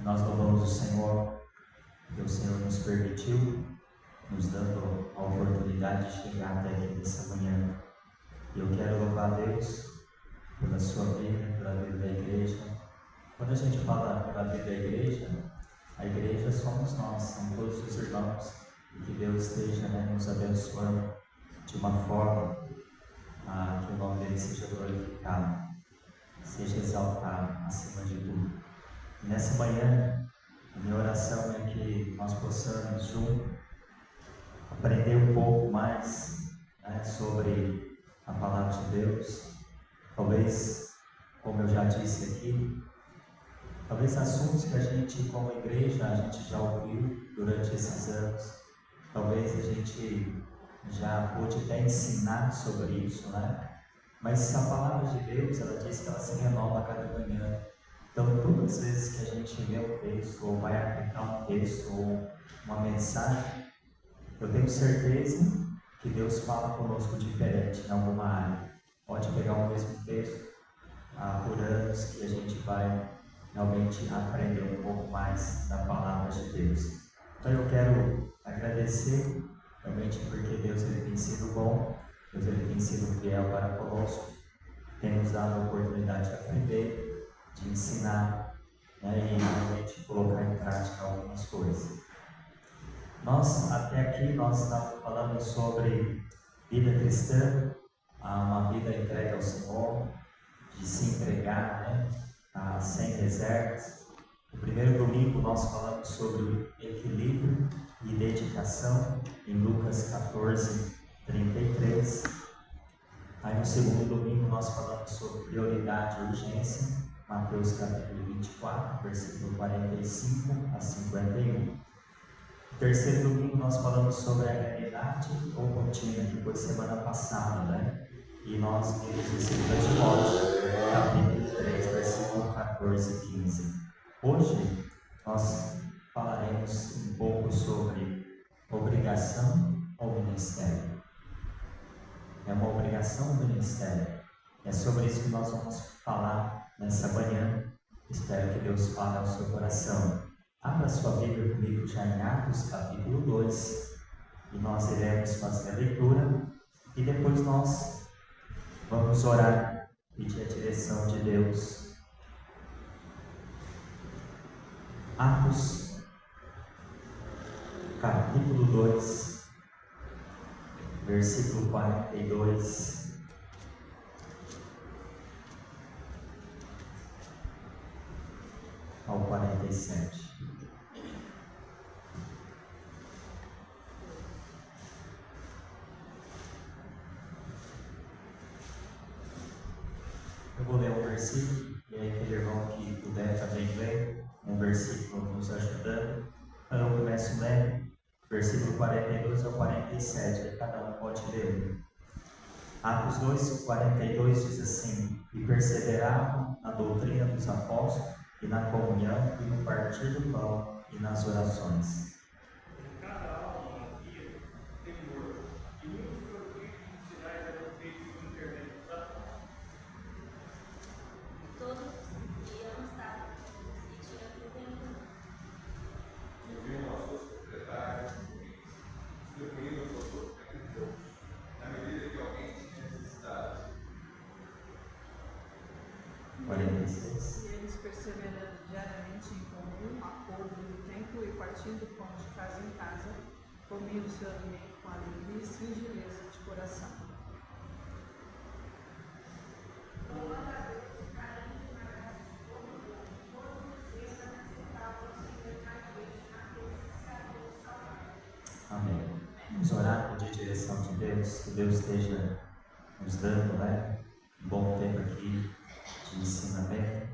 Nós louvamos o Senhor, que o Senhor nos permitiu, nos dando a oportunidade de chegar até aqui nessa manhã. E eu quero louvar a Deus pela sua vida, pela vida da igreja. Quando a gente fala pela vida da igreja, a igreja somos nós, são todos os irmãos. E que Deus esteja nos abençoando de uma forma que o nome dele seja glorificado, seja exaltado acima de tudo. E nessa manhã, a minha oração é que nós possamos juntos aprender um pouco mais sobre a palavra de Deus. Talvez, como eu já disse aqui, talvez assuntos que a gente, como igreja, a gente já ouviu durante esses anos. Talvez a gente já pôde até ensinar sobre isso, Mas a palavra de Deus, ela diz que ela se renova a cada manhã. Então, todas as vezes que a gente lê um texto, ou vai aplicar um texto, ou uma mensagem, eu tenho certeza que Deus fala conosco diferente em alguma área. Pode pegar o mesmo texto por anos que a gente vai realmente aprender um pouco mais da palavra de Deus. Então eu quero agradecer realmente porque Deus ele tem sido bom, Deus ele tem sido fiel para conosco, tem nos dado a oportunidade de aprender, de ensinar e realmente colocar em prática algumas coisas. Nós, até aqui, nós estamos falando sobre vida cristã, uma vida entregue ao Senhor, de se entregar, sem reservas. No primeiro domingo nós falamos sobre equilíbrio e dedicação, em Lucas 14, 33. Aí no segundo domingo nós falamos sobre prioridade e urgência, Mateus capítulo 24, versículo 45 a 51. No terceiro domingo nós falamos sobre a realidade ou rotina, que foi semana passada, E nós vimos em 2 Timóteo, capítulo 3, versículo 14 e 15. Hoje nós falaremos um pouco sobre obrigação ou ministério. É uma obrigação ou ministério? É sobre isso que nós vamos falar nessa manhã. Espero que Deus fale ao seu coração. Abra sua Bíblia comigo já em Atos, capítulo 2, e nós iremos fazer a leitura e depois nós vamos orar, pedir a direção de Deus. Atos, capítulo 2, versículo 42 ao 47. Eu vou ler um versículo, e aí aquele irmão que puder também ler um versículo nos ajudando. Então eu começo lendo versículo 42 ao 47, cada um pode ler. Atos 2, 42 diz assim: E perseveravam na doutrina dos apóstolos, e na comunhão, e no partir do pão, e nas orações. E eles perseverando diariamente em comum acordo no templo e partindo pão de casa em casa, comiam o seu alimento com alegria e singeleza de coração. Amém. Vamos orar, pedir direção de Deus, que Deus esteja nos dando um bom tempo aqui de ensinamento,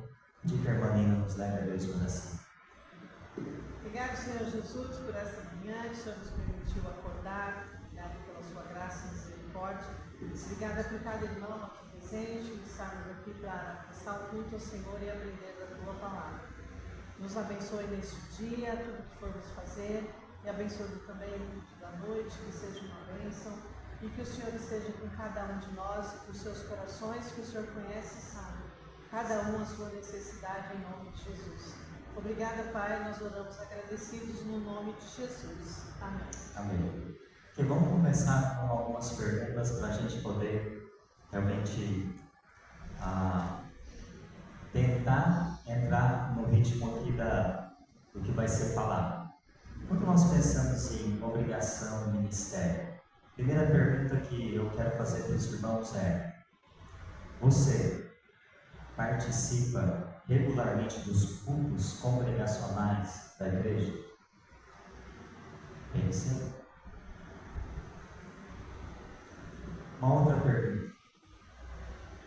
de que a irmã Nina nos leve a Deus por assim. Obrigado, Senhor Jesus, por esta manhã que o Senhor nos permitiu acordar. Obrigado pela sua graça e misericórdia. Obrigada por cada irmão aqui presente e estarmos aqui para prestar o culto ao Senhor e aprender da tua palavra. Nos abençoe neste dia, tudo que formos fazer, e abençoe também o culto da noite, que seja uma bênção, e que o Senhor esteja com cada um de nós, os seus corações, que o Senhor conhece e sabe, cada um a sua necessidade, em nome de Jesus. Obrigada, Pai, nós oramos agradecidos no nome de Jesus. Amém. Amém. E vamos começar com algumas perguntas para a gente poder realmente tentar entrar no ritmo aqui do que vai ser falado. Quando nós pensamos em obrigação, ministério, a primeira pergunta que eu quero fazer para os irmãos é: você participa regularmente dos cultos congregacionais da igreja? Pense. Uma outra pergunta: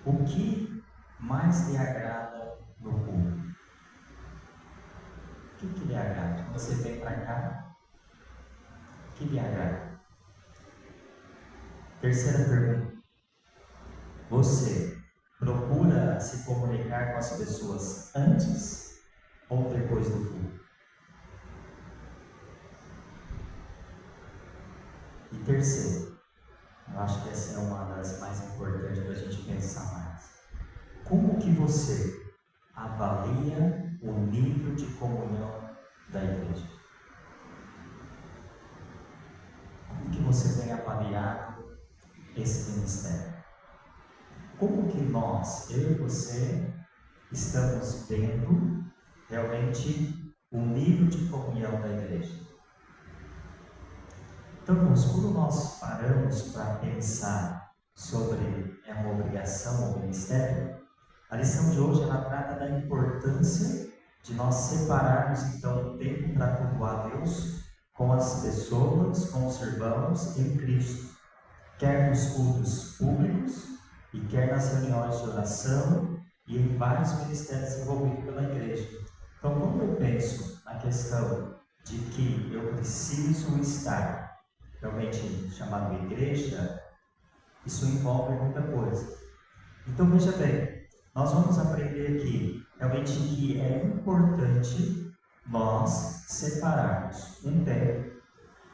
o que mais lhe agrada no culto? O que lhe agrada? Quando você vem para cá, o que lhe agrada? Terceira pergunta: você procura se comunicar com as pessoas antes ou depois do culto? E terceiro, eu acho que essa é uma das mais importantes para a gente pensar mais: como que você avalia o nível de comunhão da igreja? Como que você tem avaliado esse ministério? Como que nós, eu e você, estamos vendo realmente o nível de comunhão da igreja? Então, irmãos, quando nós paramos para pensar sobre uma obrigação ou ministério, a lição de hoje ela trata da importância de nós separarmos então o tempo para cultuar a Deus com as pessoas, com os irmãos em Cristo, quer nos cultos públicos e quer nas reuniões de oração e em vários ministérios envolvidos pela igreja. Então, quando eu penso na questão de que eu preciso estar realmente chamado igreja, isso envolve muita coisa. Então, veja bem, nós vamos aprender aqui realmente que é importante nós separarmos um tempo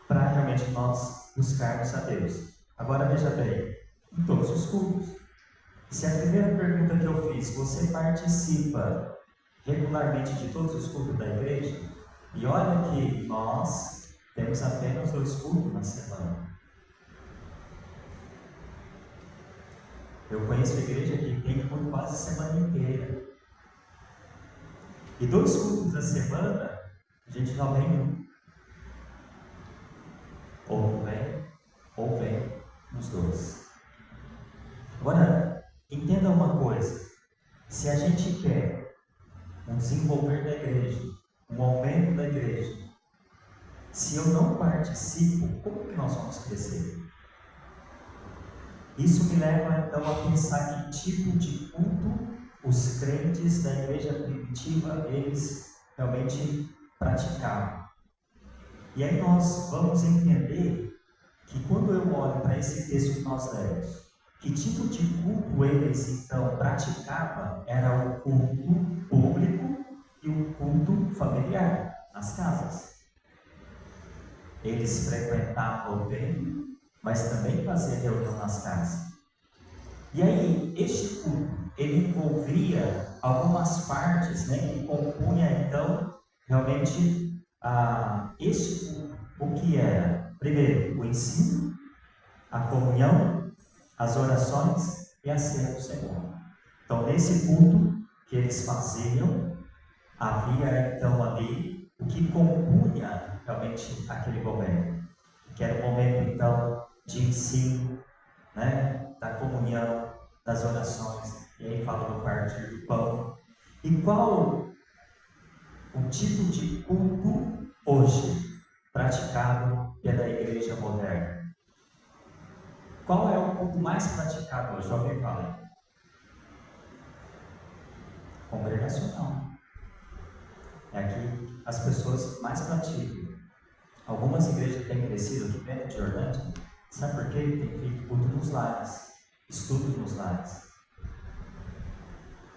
para realmente nós buscarmos a Deus. Agora, veja bem, em todos os cultos. Se a primeira pergunta que eu fiz, você participa regularmente de todos os cultos da igreja? E olha que nós temos apenas 2 cultos na semana. Eu conheço a igreja que tem culto quase a semana inteira. E 2 cultos da semana, a gente não vem um. Ou vem nos 2. Agora, entenda uma coisa: se a gente quer um desenvolver da igreja, um aumento da igreja, se eu não participo, como que nós vamos crescer? Isso me leva então a pensar que tipo de culto os crentes da igreja primitiva eles realmente praticavam. E aí nós vamos entender que quando eu olho para esse texto que nós lemos, que tipo de culto eles então praticavam era o culto público e o culto familiar nas casas. Eles frequentavam o templo, mas também faziam reunião nas casas. E aí, este culto, ele envolvia algumas partes, que compunha então realmente este culto. O que era? Primeiro, o ensino, a comunhão, as orações e a ceia do Senhor. Então, nesse culto que eles faziam, havia então ali o que compunha realmente aquele momento, que era o momento então de ensino, da comunhão, das orações, e aí fala do partir do pão. E qual o tipo de culto hoje praticado pela igreja moderna? Qual é o culto mais praticado hoje? Alguém fala? Congregacional. É aqui as pessoas mais praticam. Algumas igrejas têm crescido aqui dentro de Orlando, sabe por quê? Tem feito culto nos lares, estudos nos lares.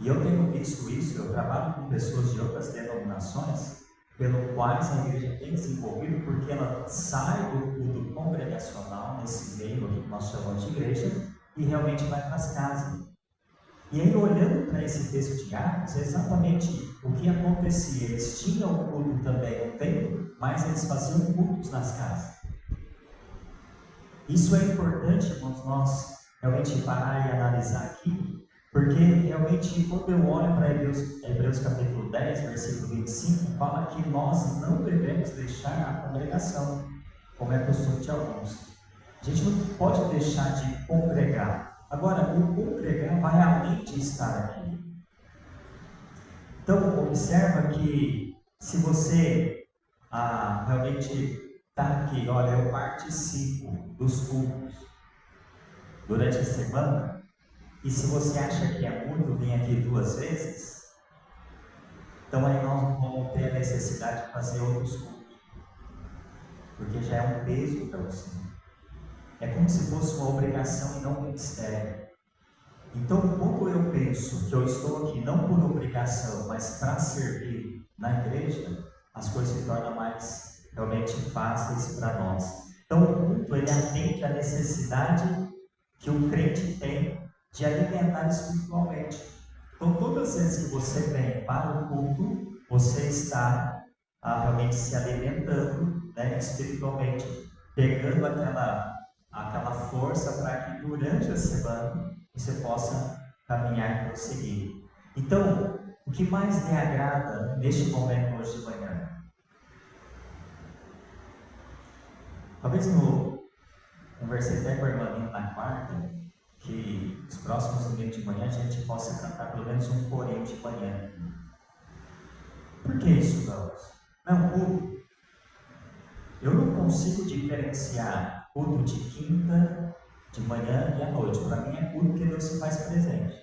E eu tenho visto isso, eu trabalho com pessoas de outras denominações, pelo quais a igreja tem desenvolvido, porque ela sai do culto congregacional, nesse meio que nós chamamos de igreja, e realmente vai para as casas. E aí, olhando para esse texto de Atos, é exatamente o que acontecia. Eles tinham um culto também no templo, mas eles faziam cultos nas casas. Isso é importante, irmãos, nós realmente parar e analisar aqui, porque realmente quando eu olho para Hebreus capítulo 10, versículo 25, fala que nós não devemos deixar a congregação, como é costume de alguns. A gente não pode deixar de congregar. Agora, o congregar vai além de estar aqui. Então, observa que se você realmente está aqui, olha, eu participo dos cultos durante a semana, e se você acha que é muito, vem aqui 2 vezes, então aí nós vamos ter a necessidade de fazer outros cultos, porque já é um peso para você. É como se fosse uma obrigação e não um mistério. Então, quando eu penso que eu estou aqui não por obrigação, mas para servir na igreja, as coisas se tornam mais realmente fáceis para nós. Então, o culto, ele atende à necessidade que o crente tem de alimentar espiritualmente. Então, todas as vezes que você vem para o culto, você está realmente se alimentando, né, espiritualmente, pegando aquela força para que durante a semana você possa caminhar e prosseguir. Então, o que mais lhe agrada neste momento hoje de manhã? Talvez conversei até com a irmã Nina na quarta, que os próximos domingos de manhã a gente possa cantar pelo menos um corinho de manhã. Por que isso, irmãos? Não, culto. Eu não consigo diferenciar culto de quinta, de manhã e à noite. Para mim é culto que Deus se faz presente.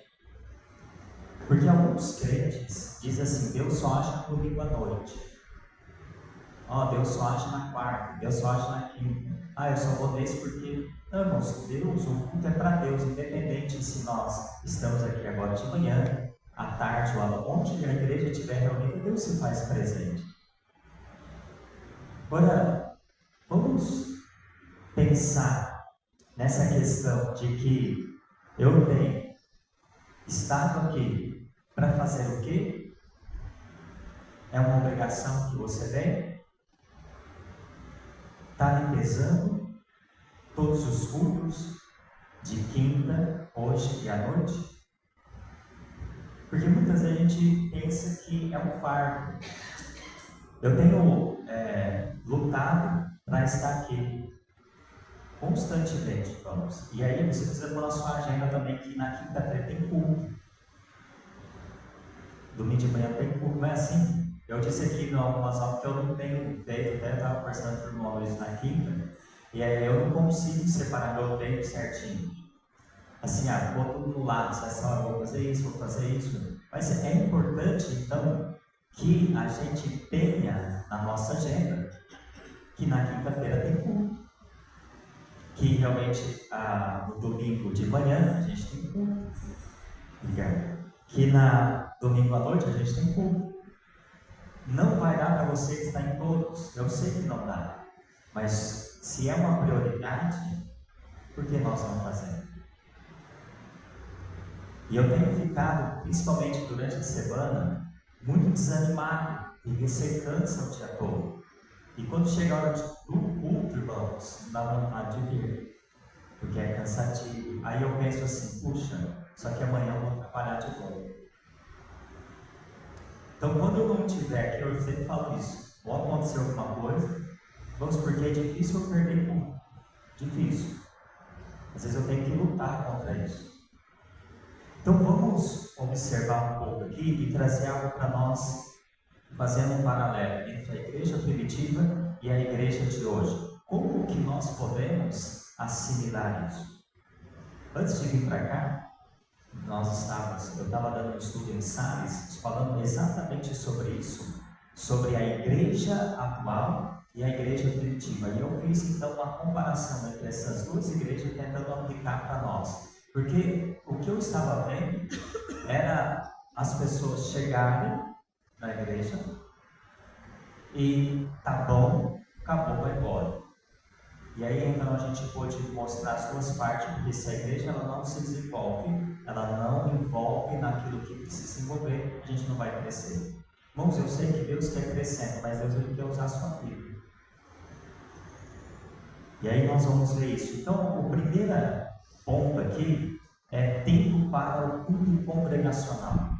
Porque alguns crentes dizem assim, Deus só age no domingo à noite. Deus só age na quarta, Deus só age na quinta. Eu só vou nesse porque, irmãos, Deus, o culto é para Deus, independente se nós estamos aqui agora de manhã, à tarde ou onde a igreja estiver reunida, Deus se faz presente. Agora, vamos pensar nessa questão de que eu tenho estado aqui para fazer o quê? É uma obrigação que você tem? Está lhe pesando todos os cultos de quinta, hoje e à noite? Porque muitas vezes a gente pensa que é um fardo. Eu tenho lutado para estar aqui constantemente, vamos. E aí você precisa pôr na sua agenda também que na quinta-feira tem culto. Domingo de manhã tem culto, não é assim? Eu disse aqui em algumas aulas que eu não tenho feito, até eu estava conversando com o irmão Luiz na quinta, e aí eu não consigo separar meu tempo certinho. Assim, vou tudo no lado, essa hora vou fazer isso, vou fazer isso. Mas é importante, então, que a gente tenha na nossa agenda que na quinta-feira tem culto. Que realmente no domingo de manhã a gente tem culto. Obrigado. Que na domingo à noite a gente tem culto. Não vai dar para você estar em todos. Eu sei que não dá. Mas se é uma prioridade, por que nós não fazemos? E eu tenho ficado, principalmente durante a semana, muito desanimado, porque você cansa o dia todo. E quando chega a hora do culto, irmãos, não dá vontade de vir, porque é cansativo. Aí eu penso assim, puxa, só que amanhã eu vou trabalhar de novo. Então, quando eu não estiver aqui, eu sempre falo isso, ou acontecer alguma coisa, vamos, porque é difícil eu perder culto. Difícil. Às vezes eu tenho que lutar contra isso. Então vamos observar um pouco aqui e trazer algo para nós, fazendo um paralelo entre a igreja primitiva e a igreja de hoje. Como que nós podemos assimilar isso? Antes de vir para cá, eu estava dando um estudo em Salles, falando exatamente sobre isso, sobre a igreja atual e a igreja primitiva. E eu fiz então uma comparação entre essas duas igrejas, tentando aplicar para nós. Porque o que eu estava vendo era as pessoas chegarem na igreja e tá bom, acabou, vai embora. E aí então a gente pôde mostrar as duas partes, porque se a igreja ela não se desenvolve, ela não envolve naquilo que precisa se envolver, a gente não vai crescer. Irmãos, eu sei que Deus quer crescer, mas Deus ele quer usar a sua vida. E aí nós vamos ver isso. Então, o primeiro ponto aqui é tempo para o culto congregacional.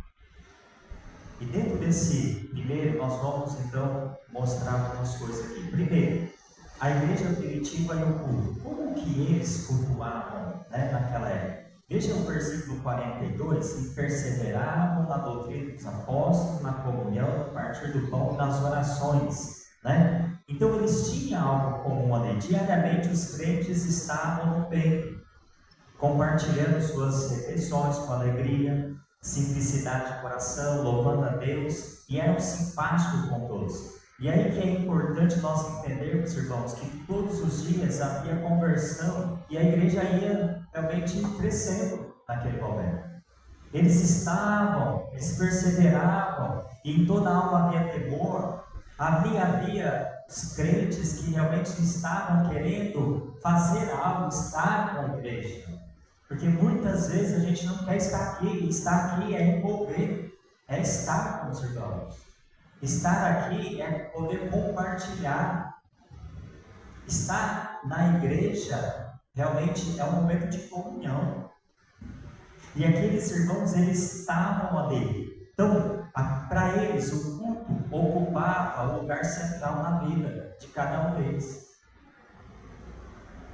E dentro desse primeiro, nós vamos então mostrar algumas coisas aqui. Primeiro, a igreja primitiva e o culto. Como que eles cultuavam, né, naquela época? Veja o versículo 42, e perseveravam na doutrina dos apóstolos, na comunhão, no partir do pão e nas orações, né? Então eles tinham algo comum ali. Diariamente os crentes estavam no templo, compartilhando suas refeições com alegria, simplicidade de coração, louvando a Deus, e eram simpáticos com todos. E aí que é importante nós entendermos, irmãos, que todos os dias havia conversão e a igreja ia realmente crescendo naquele momento. Eles perseveravam, e em toda alma havia temor. Havia os crentes que realmente estavam querendo fazer algo, estar com a igreja. Porque muitas vezes a gente não quer estar aqui é envolver, é estar com os irmãos. Estar aqui é poder compartilhar. Estar na igreja realmente é um momento de comunhão. E aqueles irmãos, eles estavam ali. Então, para eles, o culto ocupava o lugar central na vida de cada um deles.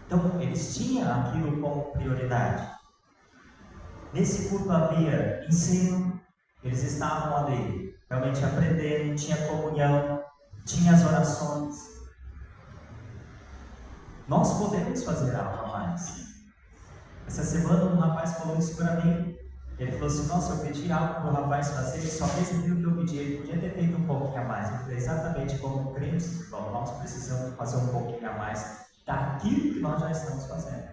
Então, eles tinham aquilo como prioridade. Nesse culto havia ensino, eles estavam ali, realmente aprendendo, tinha comunhão, tinha as orações. Nós podemos fazer algo a mais. Essa semana um rapaz falou isso para mim. Ele falou assim: nossa, eu pedi algo para o rapaz fazer, ele só fez aquilo que eu pedi, ele podia ter feito um pouquinho a mais. Eu falei: exatamente como crentes, irmão, nós precisamos fazer um pouquinho a mais daquilo que nós já estamos fazendo.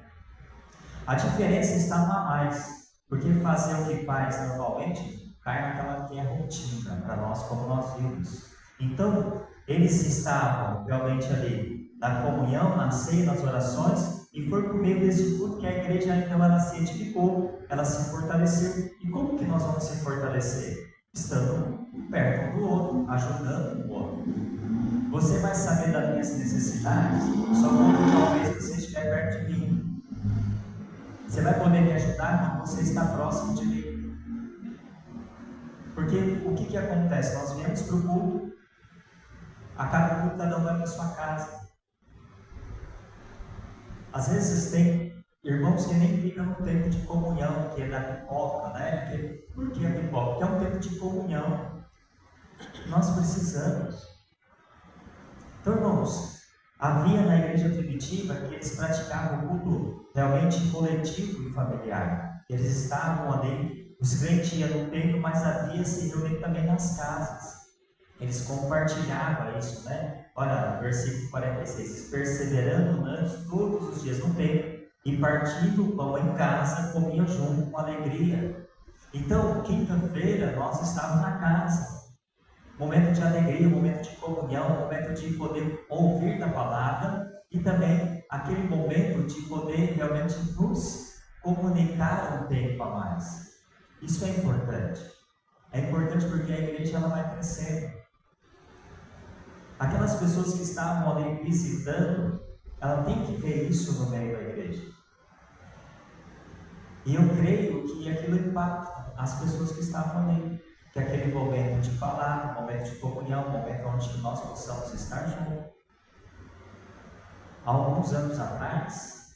A diferença está no a mais, porque fazer o que faz normalmente cai naquela que é rotina para nós, como nós vimos. Então, eles estavam realmente ali na comunhão, na ceia, nas orações, e foi por meio desse culto que a igreja então ela se edificou, ela se fortaleceu. E como que nós vamos se fortalecer? Estando perto um do outro, ajudando o outro. Você vai saber das minhas necessidades só quando talvez você estiver perto de mim. Você vai poder me ajudar quando você está próximo de mim. Porque o que acontece? Nós viemos para o culto, a cada culto cada um vai para a sua casa. Às vezes tem irmãos que nem ficam no tempo de comunhão, que é da pipoca, né? Por que a pipoca? Porque é um tempo de comunhão. Nós precisamos. Então, irmãos, havia na igreja primitiva que eles praticavam o culto realmente coletivo e familiar. Eles estavam ali, os crentes iam no templo, mas havia se reunido também nas casas. Eles compartilhavam isso, né? Olha, versículo 46, perseverando antes todos os dias no templo e partindo o pão em casa, comiam junto com alegria. Então, quinta-feira, nós estávamos na casa. Momento de alegria, momento de comunhão, momento de poder ouvir da palavra e também aquele momento de poder realmente nos comunicar um tempo a mais. Isso é importante. É importante porque a igreja ela vai crescendo. Aquelas pessoas que estavam ali visitando, ela tem que ver isso no meio da igreja. E eu creio que aquilo impacta as pessoas que estavam ali. Que é aquele momento de falar, momento de comunhão, momento onde nós possamos estar juntos. Há alguns anos atrás,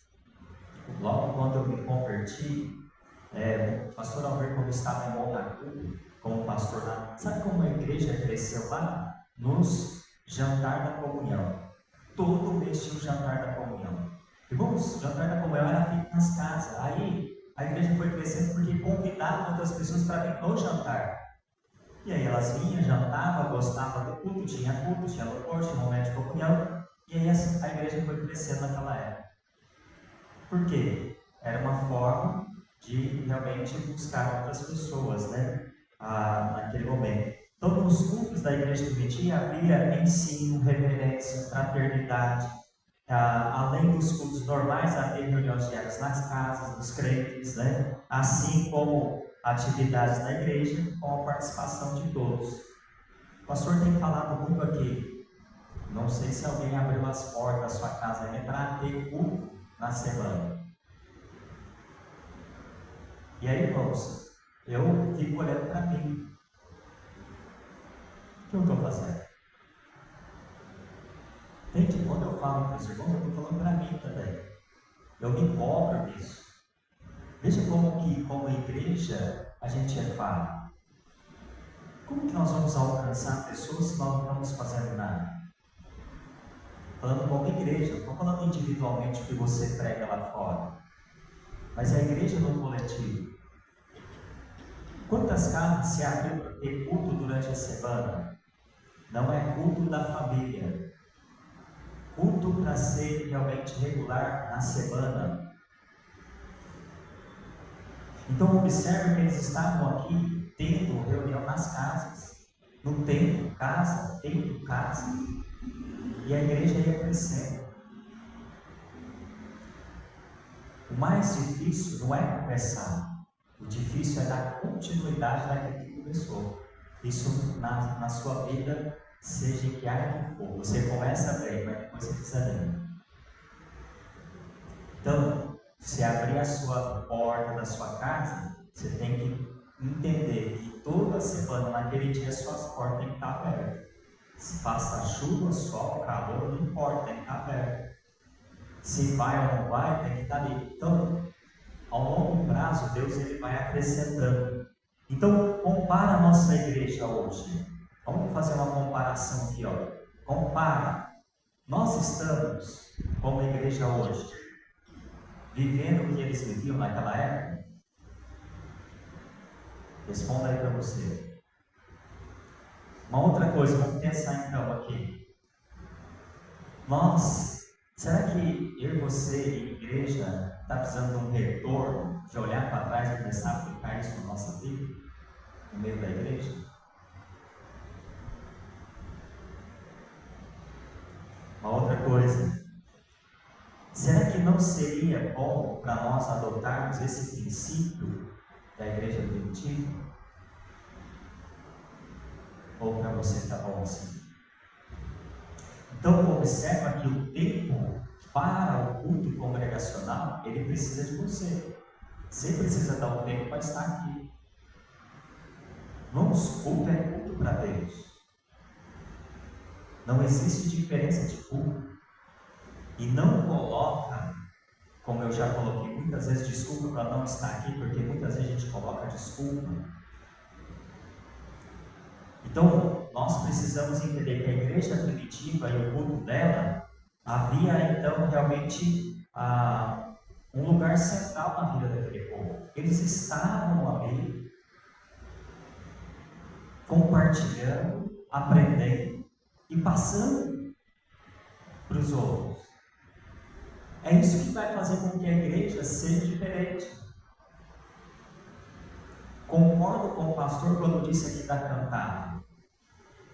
logo quando eu me converti, o pastor Alberto, quando estava em Monaco, como pastor lá, sabe como a igreja cresceu lá? Nos jantar da comunhão. Todo mês tinha o jantar da comunhão. Irmãos, o jantar da comunhão era feito nas casas. Aí a igreja foi crescendo porque convidava outras pessoas para vir no jantar. E aí elas vinham, jantavam, gostavam do culto, tinha louvor, tinha momento de comunhão. E aí a igreja foi crescendo naquela época. Por quê? Era uma forma de realmente buscar outras pessoas, né? Naquele momento. Então, nos cultos da igreja primitiva havia ensino, reverência, fraternidade. Além dos cultos normais, havia reuniões diárias nas casas, dos crentes, né? Assim como atividades na igreja com a participação de todos. O pastor tem falado muito aqui. Não sei se alguém abriu as portas da sua casa para ter culto na semana. E aí, irmãos, eu fico olhando para mim. O que eu estou fazendo? Gente, quando eu falo para os irmãos, eu estou falando para mim também. Eu me cobro disso. Veja como igreja a gente é falho. Como que nós vamos alcançar pessoas se nós não estamos fazendo nada? Falando como igreja, não estou falando individualmente que você prega lá fora, mas a igreja no coletivo. Quantas casas se abriram para ter culto durante a semana? Não é culto da família. Culto para ser realmente regular na semana. Então observe que eles estavam aqui tendo reunião nas casas. No templo, casa, templo, casa. E a igreja ia crescendo. O mais difícil não é começar. O difícil é dar continuidade naquilo que começou. Isso na sua vida, seja em que área que for. Você começa bem, mas depois você desanima. Então, se abrir a sua porta da sua casa, você tem que entender que toda semana, naquele dia, suas portas têm que estar abertas. Se passa chuva, sol, calor, não importa, tem que estar aberto. Se vai ou não vai, tem que estar ali. Então, ao longo prazo, Deus ele vai acrescentando. Então, compara a nossa igreja hoje. Vamos fazer uma comparação aqui, ó. Compara. Nós estamos, como igreja hoje, vivendo o que eles viviam naquela época? Responda aí para você. Uma outra coisa, vamos pensar então aqui. Será que eu e você, igreja, está precisando de um retorno, de olhar para trás e começar a aplicar isso na nossa vida, no meio da igreja? Uma outra coisa, será que não seria bom para nós adotarmos esse princípio da igreja primitiva? Ou para você está bom assim? Então observa que o tempo para o culto congregacional, ele precisa de você. Você precisa dar um tempo para estar aqui. Irmãos, culto é culto para Deus. Não existe diferença de culto. E não coloca, como eu já coloquei muitas vezes, desculpa para não estar aqui, porque muitas vezes a gente coloca desculpa. Então, nós precisamos entender que a igreja primitiva e o culto dela, havia então realmente um lugar central na vida daquele povo. Eles estavam ali, compartilhando, aprendendo e passando para os outros. É isso que vai fazer com que a igreja seja diferente. Concordo com o pastor quando disse aqui da cantata.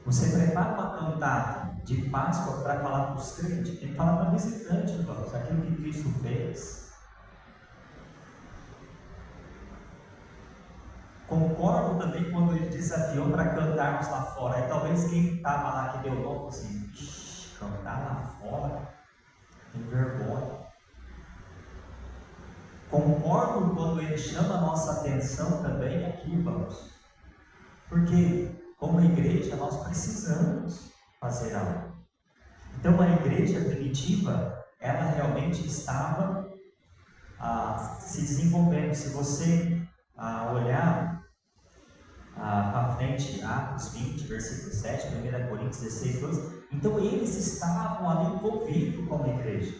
Você prepara uma cantata de Páscoa para falar para os crentes, tem que falar para visitante, irmãos, aquilo que Cristo fez. Concordo também quando ele desafiou para cantarmos lá fora. Aí talvez quem estava lá que deu louco assim, cantar lá fora, tem vergonha. Concordo quando ele chama a nossa atenção também aqui, irmãos. Porque como igreja nós precisamos fazer algo. Então a igreja primitiva, ela realmente estava se desenvolvendo. Se você olhar para frente, Atos 20, versículo 7, 1 Coríntios 16, 12, então eles estavam ali envolvidos com a igreja.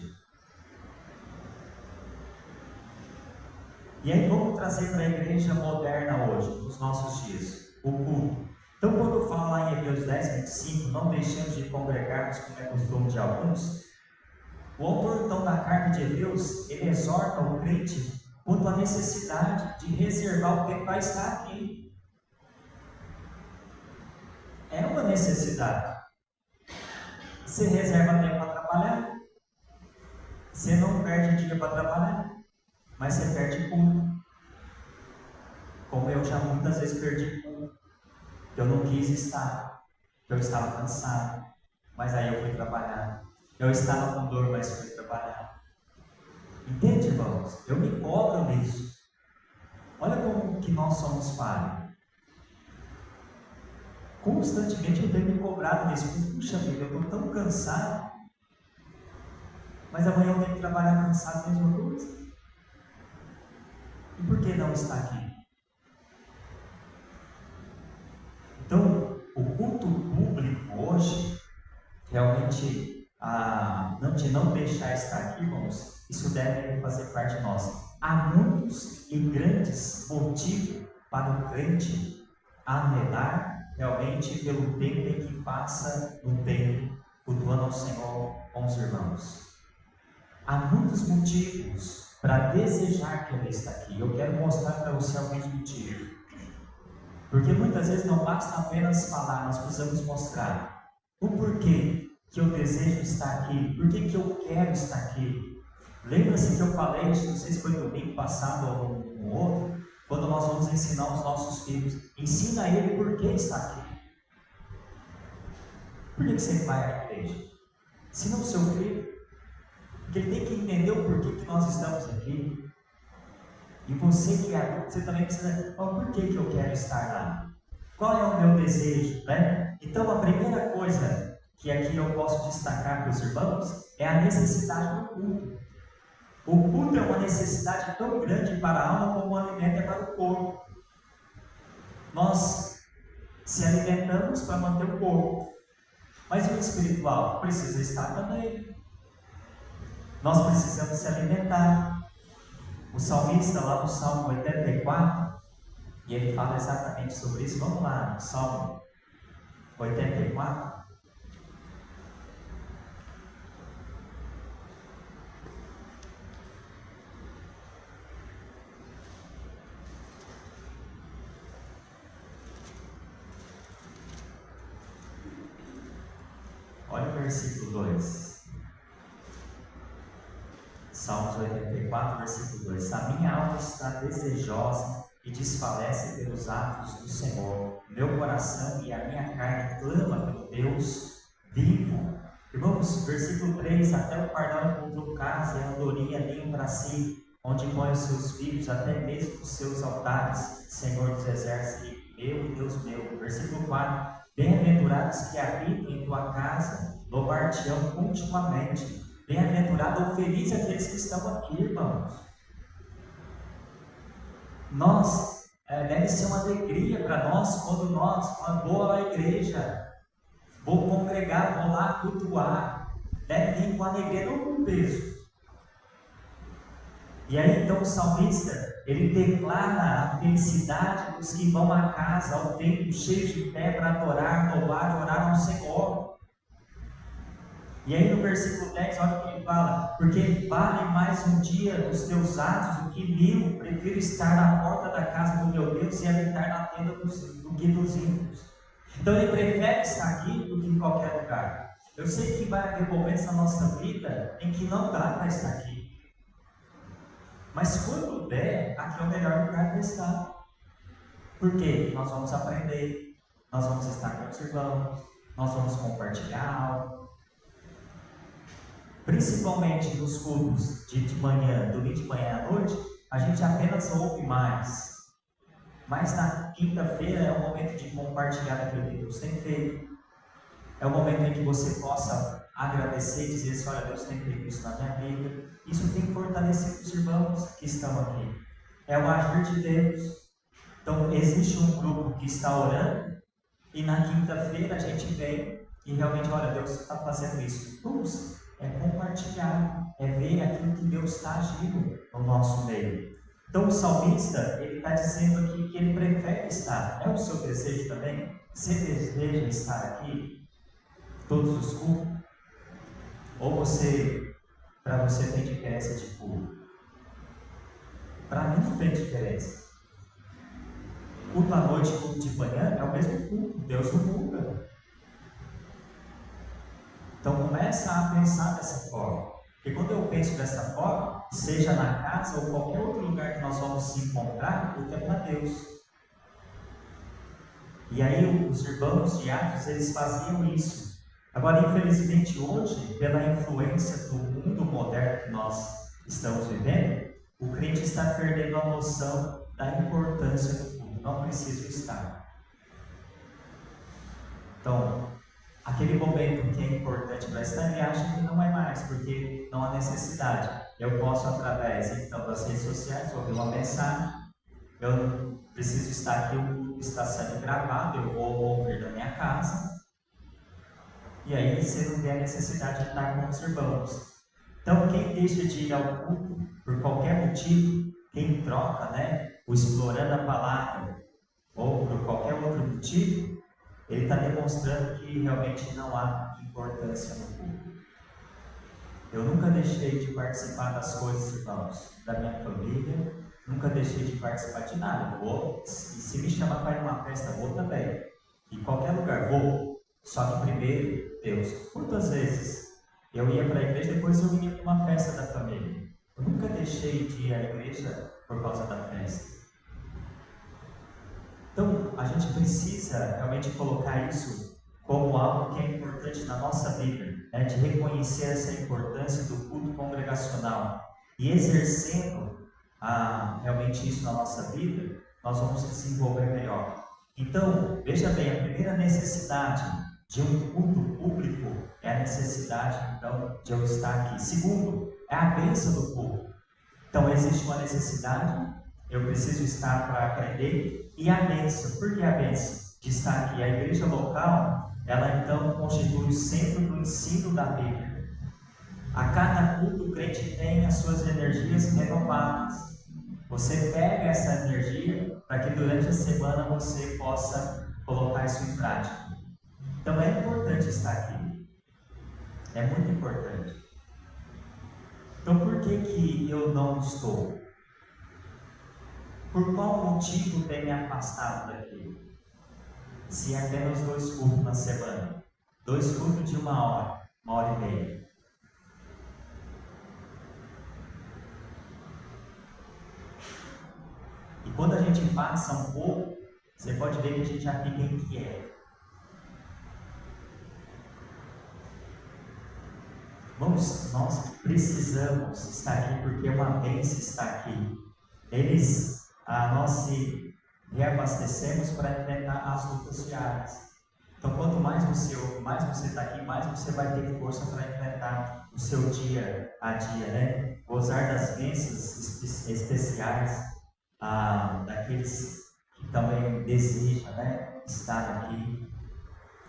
E aí vamos trazer para a igreja moderna hoje, nos nossos dias, o culto. Então quando fala lá em Hebreus 10, 25, não deixemos de congregarmos como é costume de alguns, o autor então da carta de Hebreus, ele exorta o crente quanto à necessidade de reservar o tempo para estar aqui. É uma necessidade. Você reserva tempo para trabalhar, você não perde dia para trabalhar, mas você perde culto. como eu já muitas vezes perdi culto, eu não quis estar, eu estava cansado, mas aí eu fui trabalhar. Eu estava com dor, mas fui trabalhar. Entende, irmãos? Eu me cobro nisso. Olha como que nós somos falhos. Constantemente eu tenho me cobrado nisso. Puxa vida, eu estou tão cansado, mas amanhã eu tenho que trabalhar cansado, mesma coisa. E por que não estar aqui? Então, o culto público hoje, realmente, de não deixar estar aqui, irmãos, isso deve fazer parte de nós. Há muitos e grandes motivos para o crente anelar realmente pelo tempo em que passa no templo, cultuando ao Senhor com os irmãos. Há muitos motivos para desejar que Ele está aqui. Eu quero mostrar para você alguns motivos. Porque muitas vezes não basta apenas falar, nós precisamos mostrar o porquê que eu desejo estar aqui, por que eu quero estar aqui. Lembra-se que eu falei, não sei se foi domingo passado ou no outro, quando nós vamos ensinar os nossos filhos, ensina ele por que está aqui. Por que você vai à igreja? Ensina o seu filho, porque ele tem que entender o porquê que nós estamos aqui. E você que é adulto, você também precisa, por que eu quero estar lá? Qual é o meu desejo, né? Então a primeira coisa que aqui eu posso destacar para os irmãos é a necessidade do culto. O culto é uma necessidade tão grande para a alma como o alimento é para o corpo. Nós se alimentamos para manter o corpo, mas o espiritual precisa estar também. Nós precisamos se alimentar. O salmista lá no Salmo 84, e ele fala exatamente sobre isso. Vamos lá, no Salmo 84. Olha o versículo 2. Salmos 84, versículo 2. A minha alma está desejosa e desfalece pelos atos do Senhor. Meu coração e a minha carne clama pelo Deus vivo. Irmãos, versículo 3. Até o pardal encontrou casa e a andorinha ninho para si, onde põe os seus filhos, até mesmo os seus altares, Senhor dos exércitos, meu e Deus meu. Versículo 4. Bem-aventurados que habitam em tua casa, louvar-te-ão continuamente. Bem-aventurado ou feliz aqueles que estão aqui, irmãos. Deve ser uma alegria para nós quando nós vou à igreja, vou congregar, vou lá cultuar. Deve vir com alegria, não com peso. E aí então o salmista, ele declara a felicidade dos que vão à casa, ao templo, cheios de fé para adorar, louvar, orar ao Senhor. E aí no versículo 10, olha o que ele fala: porque vale mais um dia dos teus atos do que 1000, prefiro estar na porta da casa do meu Deus e habitar na tenda do que dos ímpios. Então ele prefere estar aqui do que em qualquer lugar. Eu sei que vai haver momentos na nossa vida em que não dá para estar aqui. Mas quando der, aqui é o melhor lugar para estar. Por quê? Nós vamos aprender, nós vamos estar com os irmãos, nós vamos compartilhar algo. Principalmente nos cultos de manhã, domingo de manhã à noite, a gente apenas ouve mais. Mas na quinta-feira é o momento de compartilhar aquilo que Deus tem feito. É o momento em que você possa agradecer e dizer assim: olha, Deus tem feito isso na minha vida. Isso tem fortalecido os irmãos que estão aqui. É o agir de Deus. Então existe um grupo que está orando e na quinta-feira a gente vem e realmente, olha, Deus está fazendo isso. Vamos. É compartilhar, é ver aquilo que Deus está agindo no nosso meio. Então o salmista, ele está dizendo aqui que ele prefere estar. É o seu desejo também? Você deseja estar aqui todos os cultos? Ou para você tem diferença de culto? Para mim não tem diferença. Culto à noite e culto de manhã é o mesmo culto, Deus não muda. Então começa a pensar dessa forma. Porque quando eu penso dessa forma, seja na casa ou qualquer outro lugar que nós vamos se encontrar, o culto é para Deus. E aí os irmãos de Atos, eles faziam isso. Agora, infelizmente, hoje, pela influência do mundo moderno que nós estamos vivendo, o crente está perdendo a noção da importância do culto. Não preciso estar. Então, aquele momento que é importante para estar, ele acha que não é mais, porque não há necessidade. Eu posso, através então das redes sociais, ouvir uma mensagem. Eu não preciso estar aqui, o culto está sendo gravado, eu vou ouvir da minha casa. E aí você não tem a necessidade de estar com os irmãos. Então, quem deixa de ir ao culto, por qualquer motivo, quem troca, o explorando a palavra, ou por qualquer outro motivo, ele está demonstrando que realmente não há importância no culto. Eu nunca deixei de participar das coisas, irmãos, da minha família, nunca deixei de participar de nada. Vou, se me chamar para ir numa festa, vou também. Em qualquer lugar, vou. Só que primeiro, Deus. Quantas vezes eu ia para a igreja, depois eu ia para uma festa da família. Eu nunca deixei de ir à igreja por causa da festa. Então, a gente precisa realmente colocar isso como algo que é importante na nossa vida, de reconhecer essa importância do culto congregacional. E exercendo realmente isso na nossa vida, nós vamos desenvolver melhor. Então, veja bem, a primeira necessidade de um culto público é a necessidade, então, de eu estar aqui. Segundo, é a bênção do culto. Então, existe uma necessidade, eu preciso estar para aprender, e a bênção. Por que a bênção? De estar aqui. A igreja local, ela então constitui o centro do ensino da Bíblia. A cada culto, o crente tem as suas energias renovadas. Você pega essa energia para que durante a semana você possa colocar isso em prática. Então é importante estar aqui. É muito importante. Então por que eu não estou? Por qual motivo tem me afastado daqui? Se é apenas 2 cultos na semana. 2 cultos de 1 hora, 1h30. E quando a gente passa um pouco, você pode ver que a gente já fica inquieto. Irmãos, nós precisamos estar aqui porque uma bênção está aqui. Nós se reabastecemos para enfrentar as lutas diárias. Então, quanto mais você ouve, mais você está aqui, mais você vai ter força para enfrentar o seu dia a dia, Gozar das bênçãos especiais daqueles que também desejam, estar aqui.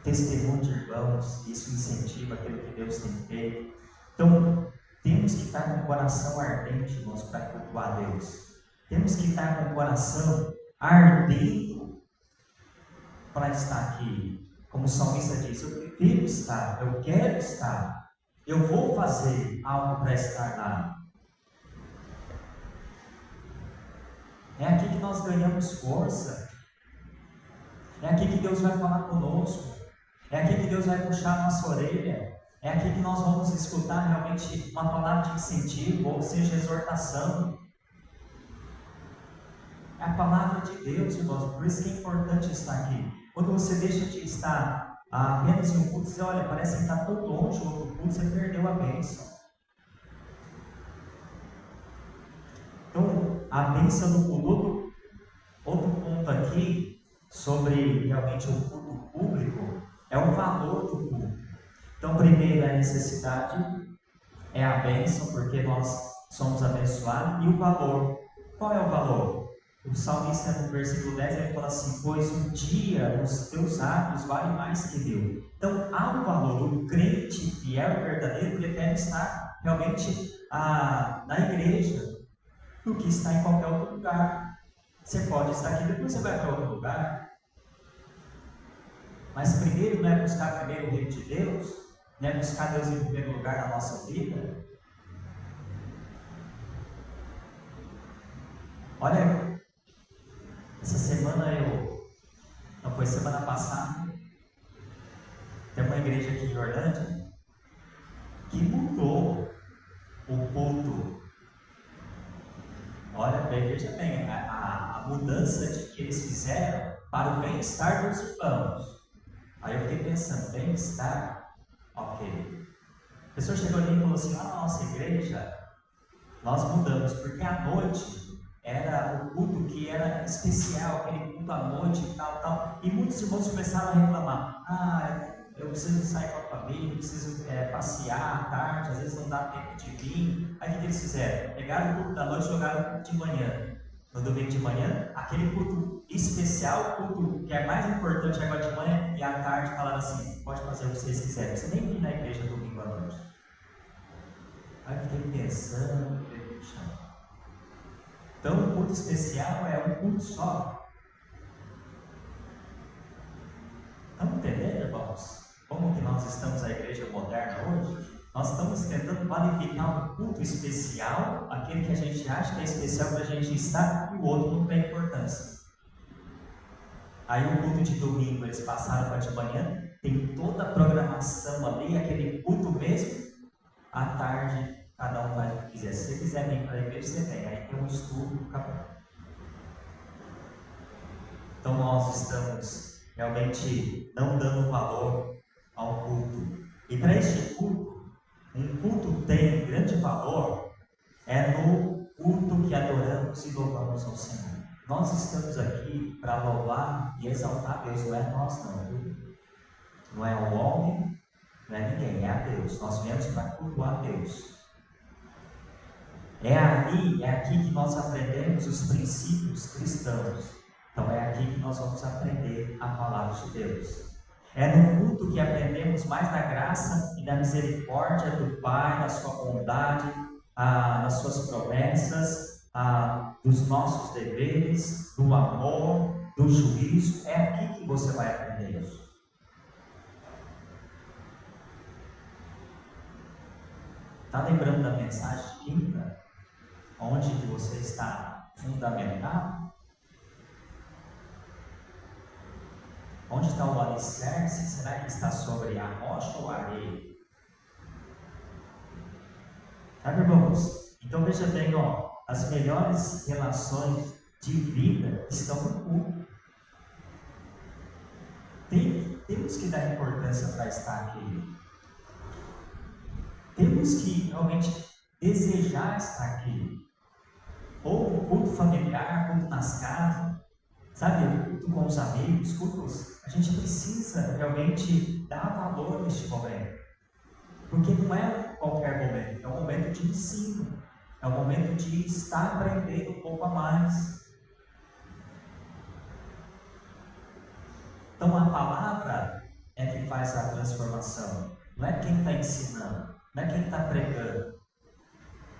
Testemunho de irmãos, isso incentiva aquilo que Deus tem feito. Então, temos que estar com o coração ardente, irmãos, para cultuar a Deus. Temos que estar com o coração ardendo para estar aqui. Como o salmista diz, eu prefiro estar, eu quero estar, eu vou fazer algo para estar lá. É aqui que nós ganhamos força. É aqui que Deus vai falar conosco. É aqui que Deus vai puxar a nossa orelha. É aqui que nós vamos escutar realmente uma palavra de incentivo, ou seja, exortação. É a palavra de Deus, irmãos. Por isso que é importante estar aqui. Quando você deixa de estar apenas em um culto, você olha, parece que está tão longe o outro culto, você perdeu a bênção. Então, a bênção do culto. Outro ponto aqui, sobre realmente o culto público, é o valor do culto. Então, primeiro é a necessidade, é a bênção, porque nós somos abençoados, e o valor. Qual é o valor? O salmista, no versículo 10, ele fala assim: pois um dia os teus atos valem mais que 1000. Então, há um valor. O crente fiel e verdadeiro prefere estar realmente na igreja do que estar em qualquer outro lugar. Você pode estar aqui, depois você vai para outro lugar. Mas primeiro não é buscar primeiro o reino de Deus, não é buscar Deus em primeiro lugar na nossa vida. Olha, essa semana não foi semana passada, tem uma igreja aqui em Orlândia que mudou o culto. Olha bem, veja bem, a mudança mudança que eles fizeram para o bem-estar dos irmãos. Aí eu fiquei pensando, bem-estar? Ok. A pessoa chegou ali e falou assim, na nossa igreja, nós mudamos, porque à noite era o culto que era especial, aquele culto à noite e tal. E muitos irmãos começaram a reclamar, eu preciso sair com a família, preciso passear à tarde, às vezes não dá tempo de vir. Aí o que eles fizeram? Pegaram o culto da noite e jogaram o culto de manhã. No domingo de manhã, aquele culto especial, o culto que é mais importante agora de manhã, e à tarde falaram assim, pode fazer o que vocês quiserem, você nem vir na igreja domingo à noite. Aí eu fiquei pensando, então o culto especial é um culto só. Estão entendendo, irmãos? Como que nós estamos a igreja moderna hoje? Nós estamos tentando qualificar um culto especial, aquele que a gente acha que é especial para a gente estar, e o outro não tem importância. Aí o culto de domingo eles passaram para de manhã, tem toda a programação ali, aquele culto mesmo. À tarde, cada um faz o que quiser. Se você quiser vir para a igreja, você vem. Aí tem um estudo, acabou. Então nós estamos realmente não dando valor ao culto. E para este culto, um culto tem grande valor, é no culto que adoramos e louvamos ao Senhor. Nós estamos aqui para louvar e exaltar a Deus, não é nós não, viu? Não é o homem, não é ninguém, é a Deus. Nós viemos para cultuar a Deus. É aqui que nós aprendemos os princípios cristãos. Então é aqui que nós vamos aprender a palavra de Deus. É no culto que aprendemos mais da graça e da misericórdia do Pai, da sua bondade, das suas promessas, dos nossos deveres, do amor, do juízo. É aqui que você vai aprender isso. Está lembrando da mensagem de quinta? Onde que você está fundamentado? Onde está o alicerce? Será que está sobre a rocha ou a areia? Sabe, irmãos? Então veja bem, as melhores relações de vida estão no culto. Temos que dar importância para estar aqui. Temos que realmente desejar estar aqui. Ou um culto familiar, culto nas casas, sabe? Culto com os amigos, cultos. A gente precisa realmente dar valor neste momento. Porque não é qualquer momento, é um momento de ensino. É um momento de estar aprendendo um pouco a mais. Então a palavra é que faz a transformação. Não é quem está ensinando, não é quem está pregando.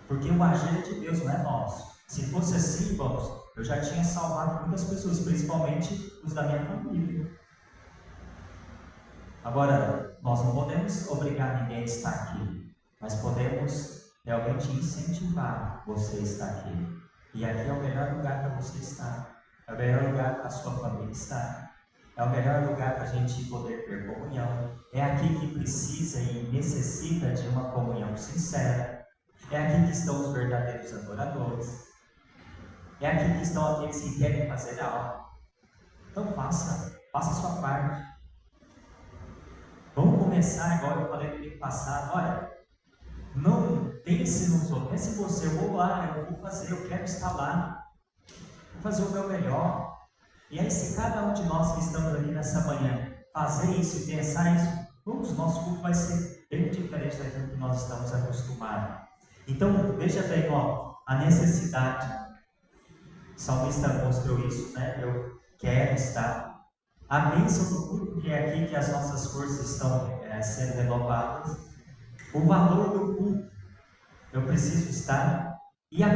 Porque o agir é de Deus, não é nosso. Se fosse assim, irmãos, eu já tinha salvado muitas pessoas, principalmente os da minha família. Agora, nós não podemos obrigar ninguém a estar aqui, mas podemos realmente incentivar você a estar aqui. E aqui é o melhor lugar para você estar. É o melhor lugar para a sua família estar. É o melhor lugar para a gente poder ter comunhão. É aqui que precisa e necessita de uma comunhão sincera. É aqui que estão os verdadeiros adoradores. É aqui que estão aqueles que querem fazer algo. Então faça a sua parte. Vamos começar, igual eu falei no ano passado, olha, não pense nos outros, pense em você, eu vou lá, eu vou fazer, eu quero estar lá, vou fazer o meu melhor. E aí, se cada um de nós que estamos aqui nessa manhã fazer isso e pensar isso, o nosso culto vai ser bem diferente daquilo que nós estamos acostumados. Então, veja bem, a necessidade. O salmista mostrou isso, né? Eu quero estar. A bênção do culto, que é aqui que as nossas forças estão sendo renovadas. O valor do culto, eu preciso estar. E a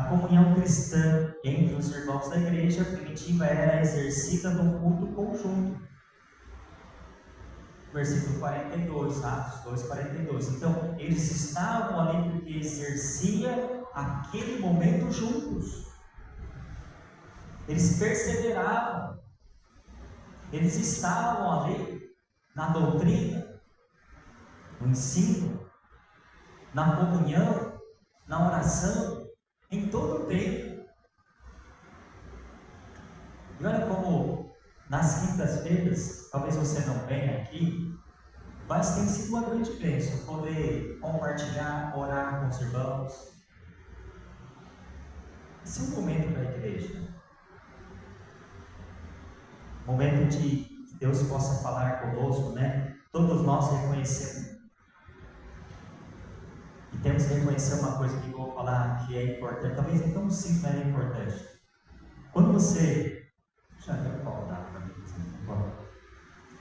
comunhão cristã entre os irmãos da igreja primitiva era exercida no culto conjunto. Versículo 42, Atos 2, 42. Então, eles estavam ali porque exercia aquele momento juntos. Eles perseveravam. Eles estavam ali na doutrina, no ensino, na comunhão, na oração, em todo o tempo. E olha como nas quintas-feiras, talvez você não venha aqui, mas tem sido uma grande bênção poder compartilhar, orar com os irmãos. Esse é um momento da igreja. Momento de que Deus possa falar conosco, né? Todos nós reconhecemos. E temos que reconhecer uma coisa que eu vou falar que é importante. Talvez é tão simples, mas é importante. Quando você... Já deu pausado para mim.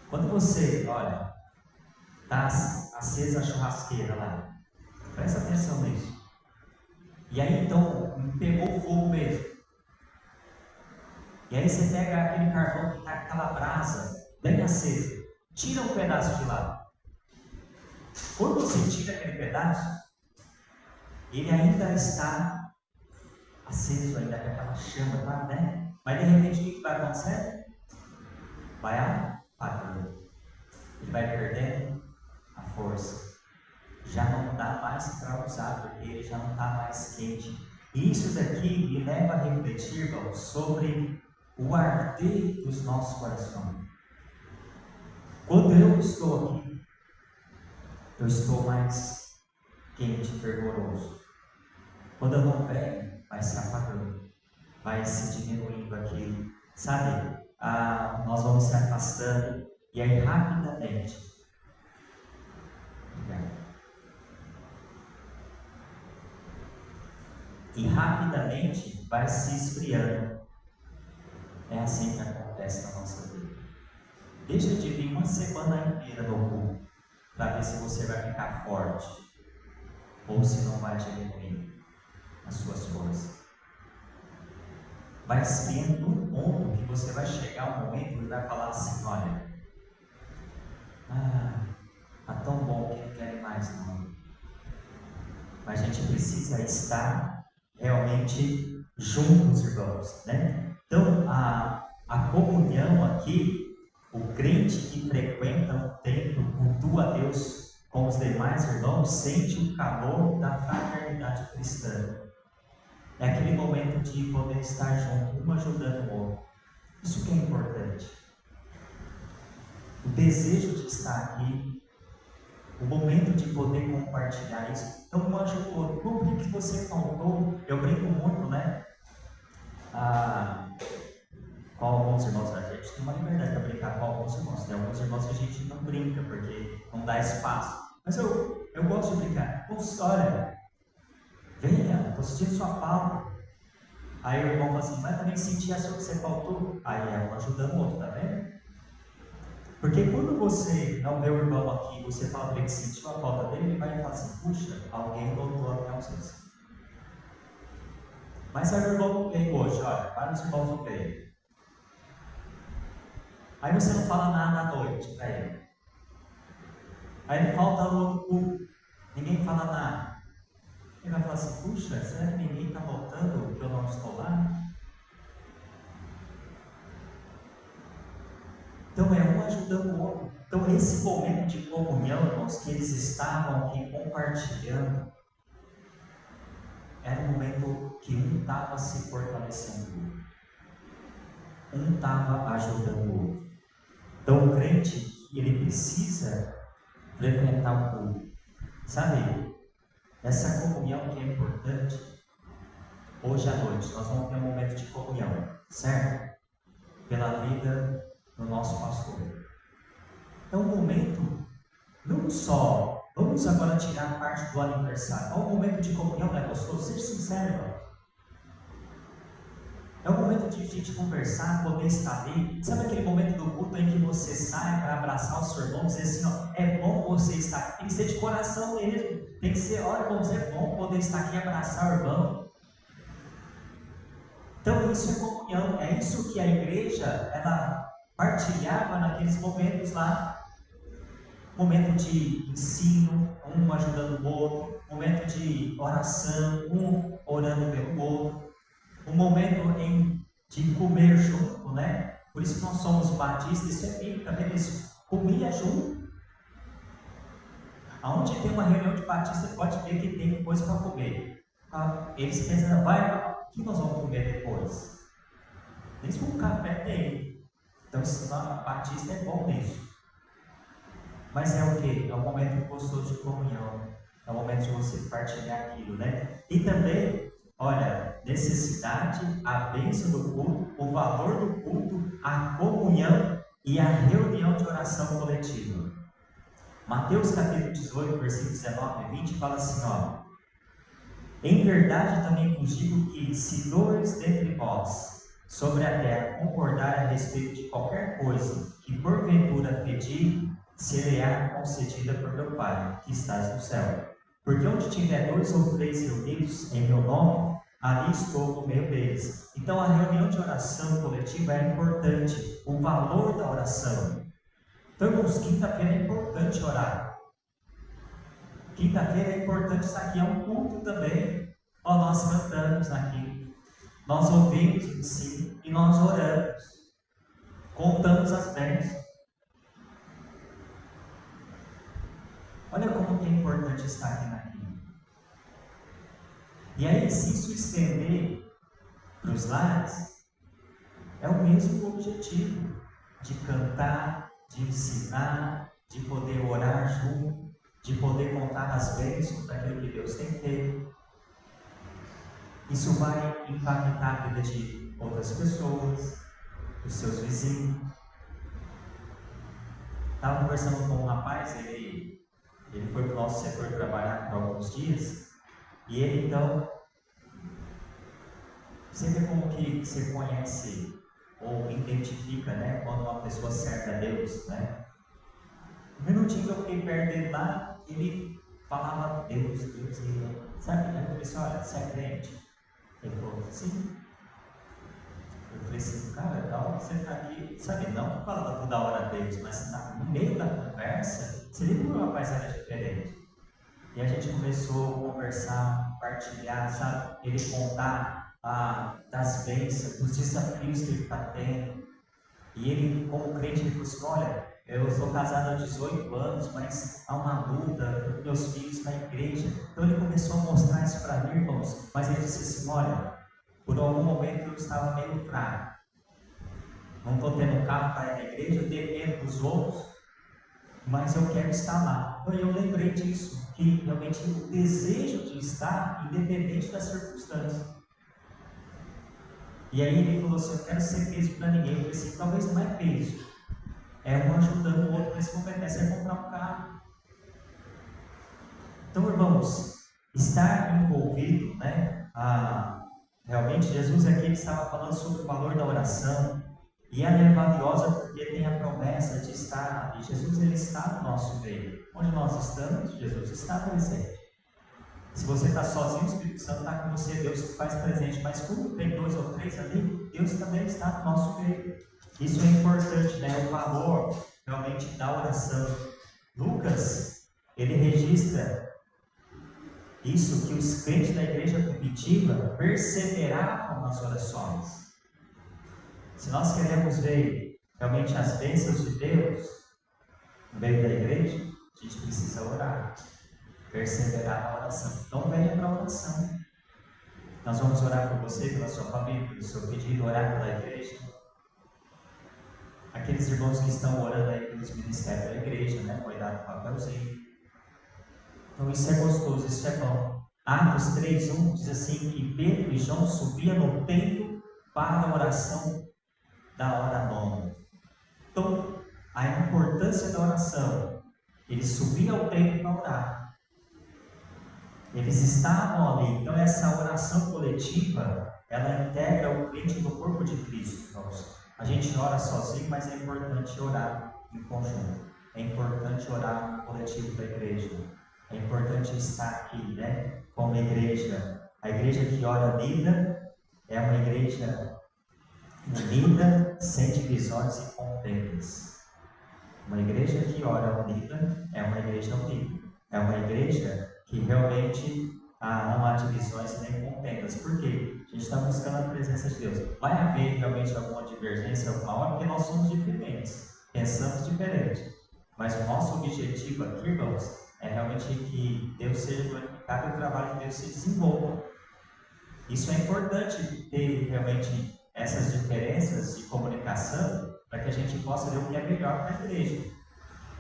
Quando você, olha, está acesa a churrasqueira lá. Presta atenção nisso. E aí então, pegou fogo mesmo. E aí você pega aquele carvão que está com aquela brasa bem acesa. Tira um pedaço de lá. Quando você tira aquele pedaço, ele ainda está aceso, ainda com aquela chama, tá, né? Mas de repente o que vai acontecer? Vai apagando. Ele vai perdendo a força. Já não dá mais para usar, porque ele já não está mais quente. E isso daqui me leva a refletir, irmãos, sobre o arder dos nossos corações. Quando eu estou aqui, eu estou mais quente, fervoroso. Quando eu não venho, vai se apagando, vai se diminuindo aquilo, sabe? Nós vamos se afastando e aí rapidamente, vai se esfriando. É assim que acontece na nossa vida. Deixa de vir uma semana inteira no culto para ver se você vai ficar forte ou se não vai diminuir as suas forças. Vai esfriando no ponto que você vai chegar um momento e vai falar assim: olha, tá tão bom que não quero mais não. Mas a gente precisa estar realmente juntos, irmãos, né? Então a comunhão aqui, o crente que frequenta o templo, cultua a Deus com os demais irmãos, sente o calor da fraternidade cristã. É aquele momento de poder estar junto, um ajudando o outro. Isso que é importante. O desejo de estar aqui, o momento de poder compartilhar isso. Então, um ajuda o outro. O que você faltou? Eu brinco muito, né? Com alguns irmãos, a gente tem uma liberdade para brincar com alguns irmãos. Tem alguns irmãos que a gente não brinca, porque não dá espaço. Mas eu gosto de brincar. Olha, venha, estou sentindo sua falta. Aí o irmão fala assim, mas também senti a sua que você faltou. Aí é um ajudando o outro, tá vendo? Porque quando você não vê o irmão aqui, você fala para ele que sentiu a falta dele, ele vai falar assim, puxa, alguém notou a minha ausência. Mas aí o irmão não veio hoje, olha, vários irmãos não veio. Aí você não fala nada à noite para ele. Aí ele falta no outro culto, ninguém fala nada. Ele vai falar assim, puxa, será que ninguém está notando que eu não estou lá? Então é um ajudando o outro. Então esse momento de comunhão, irmãos, que eles estavam aqui compartilhando, era um momento que um estava se fortalecendo, um estava ajudando o outro. Então o crente, ele precisa frequentar o culto. Sabe, essa comunhão que é importante, hoje à noite nós vamos ter um momento de comunhão, certo? Pela vida do nosso pastor. É um momento, não só, vamos agora tirar a parte do aniversário, é um momento de comunhão, não é gostoso? Seja sincero, irmão. É um momento de a gente conversar, poder estar ali. Sabe aquele momento do culto em que você sai para abraçar o seu irmão e dizer assim, ó, é bom você estar aqui, tem que ser de coração mesmo, tem que ser, olha, irmãos, é bom poder estar aqui e abraçar o irmão. Então isso é comunhão, é isso que a igreja, ela partilhava naqueles momentos lá. Momento de ensino, um ajudando o outro, momento de oração, um orando pelo outro, um momento de comer junto, né? Por isso que nós somos batistas, isso é bíblico, também eles comiam junto. Aonde tem uma reunião de batistas, pode ver que tem coisa para comer. Eles pensam, o que nós vamos comer depois? Nem se for um café tem. Então, o batista é bom nisso. Mas é o quê? É um momento gostoso de comunhão. É o momento de você partilhar aquilo, né? E também, olha, necessidade, a bênção do culto, o valor do culto, a comunhão e a reunião de oração coletiva. Mateus capítulo 18, versículos 19 e 20 fala assim, ó: em verdade também vos digo que, se dois dentre vós sobre a terra concordarem a respeito de qualquer coisa que porventura pedir, ser-lhe-á concedida por meu Pai, que estás no céu. Porque onde tiver 2 ou 3 reunidos em meu nome, ali estou no meio deles. Então a reunião de oração coletiva é importante, o valor da oração. Então, irmãos, quinta-feira é importante orar. Quinta-feira é importante estar aqui, é um culto também. Ó, nós cantamos aqui, nós ouvimos o ensino e nós oramos, contamos as bênçãos. Olha como que é importante estar aqui na Quinta. E aí, se isso estender para os lares, é o mesmo objetivo de cantar, de ensinar, de poder orar junto, de poder contar as bênçãos daquilo que Deus tem feito. Isso vai impactar a vida de outras pessoas, dos seus vizinhos. Estava conversando com um rapaz, ele foi para o nosso setor trabalhar por alguns dias, e ele então, você vê como que você conhece ou identifica, né, quando uma pessoa serve a Deus, né? Um minutinho que eu fiquei perto dele lá, ele falava Deus, Deus, e sabe? Eu falei assim, olha, você é crente? Ele falou, sim. Eu falei assim, cara, da hora você está aqui, sabe, não que fala toda hora a Deus, mas no meio da conversa, você viu que o rapaz era diferente. E a gente começou a conversar, partilhar, sabe, ele contar das bênçãos, dos desafios que ele está tendo. E ele, como crente, ele falou assim, olha, eu sou casado há 18 anos, mas há uma luta com meus filhos na igreja. Então ele começou a mostrar isso para mim, irmãos, mas ele disse assim, olha, por algum momento eu estava meio fraco. Não estou tendo carro para ir na igreja, eu dependo dos outros, mas eu quero estar lá. Então eu lembrei disso, que realmente o desejo de estar, independente das circunstâncias. E aí ele falou assim, eu quero ser peso para ninguém. Eu falei assim, talvez não é peso, é um ajudando o outro nesse momento, é você comprar um carro. Então, irmãos, estar envolvido, né? Realmente, Jesus aqui ele estava falando sobre o valor da oração, e ela é valiosa porque tem a promessa de estar, e Jesus ele está no nosso meio. Onde nós estamos, Jesus está presente. Se você está sozinho, o Espírito Santo está com você, Deus se faz presente, mas quando tem 2 ou 3 ali, Deus também está no nosso meio. Isso é importante, né? O valor realmente da oração. Lucas, ele registra isso, que os crentes da igreja primitiva perseveravam nas orações. Se nós queremos ver realmente as bênçãos de Deus no meio da igreja, a gente precisa orar, perseverar na oração. Então venha para a oração. Nós vamos orar por você, pela sua família, pelo seu pedido, orar pela igreja. Aqueles irmãos que estão orando aí pelos ministérios da igreja, né? Foi dado um papelzinho. Então isso é gostoso, isso é bom. Atos 3:1 diz assim, que Pedro e João subiam no templo para a oração da hora nona. Então, a importância da oração, eles subiam ao templo para orar. Eles estavam ali. Então essa oração coletiva, ela integra o crente no corpo de Cristo. Irmãos. A gente ora sozinho, mas é importante orar em conjunto. É importante orar no coletivo da igreja. É importante estar aqui, né, como igreja. A igreja que ora unida é uma igreja unida, sem divisões e contendas. Uma igreja que ora unida é uma igreja unida. É uma igreja que realmente não há divisões nem contendas. Por quê? A gente está buscando a presença de Deus. Vai haver realmente alguma divergência alguma hora, porque nós somos diferentes, pensamos diferente. Mas o nosso objetivo aqui, irmãos, é realmente que Deus seja glorificado e o trabalho de Deus se desenvolva. Isso é importante ter realmente essas diferenças de comunicação para que a gente possa ver o que é melhor para a igreja.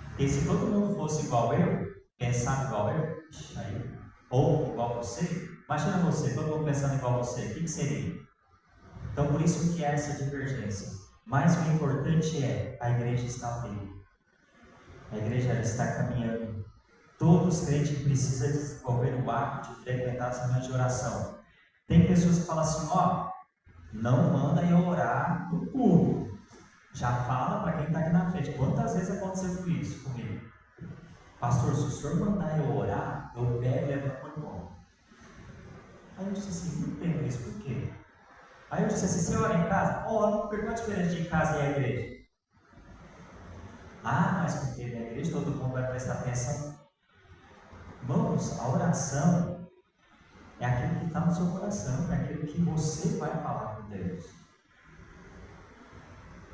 Porque se todo mundo fosse igual eu, pensar igual eu, aí, ou igual você, imagina você, todo mundo pensando igual você, o que seria? Então, por isso que há essa divergência. Mas o importante é, a igreja está viva. A igreja está caminhando. Todos os crentes precisam desenvolver o hábito de frequentar as reuniões de oração. Tem pessoas que falam assim, ó, não manda eu orar no culto. Já fala para quem está aqui na frente. Quantas vezes aconteceu isso comigo? Pastor, se o senhor mandar eu orar, eu pego e levo para o irmão. Aí eu disse assim, não tenho isso por quê? Aí eu disse assim, você ora em casa? Ora, pergunta a diferença de casa e a igreja. Ah, mas porque na igreja todo mundo vai prestar atenção. Irmãos, a oração é aquilo que está no seu coração, é aquilo que você vai falar com Deus.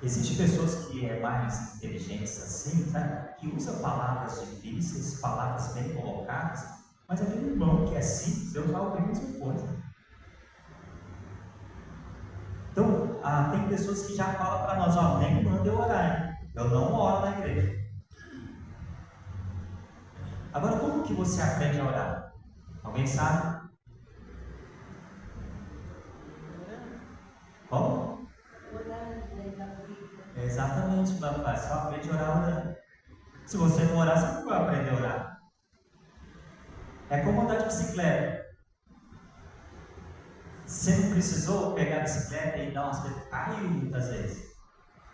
Existem pessoas que é mais inteligentes assim, sabe? Que usam palavras difíceis, palavras bem colocadas, mas aquele irmão que é simples, Deus vai ouvir a mesma coisa. Então, tem pessoas que já falam para nós, ó, nem manda eu orar, hein? Eu não oro na igreja. Agora, como que você aprende a orar? Alguém sabe? Como? Exatamente, papai. Só aprende a orar orando. Se você não orar, você não vai aprender a orar. É como andar de bicicleta. Você não precisou pegar a bicicleta e dar umas pedaladas. Caiu muitas vezes.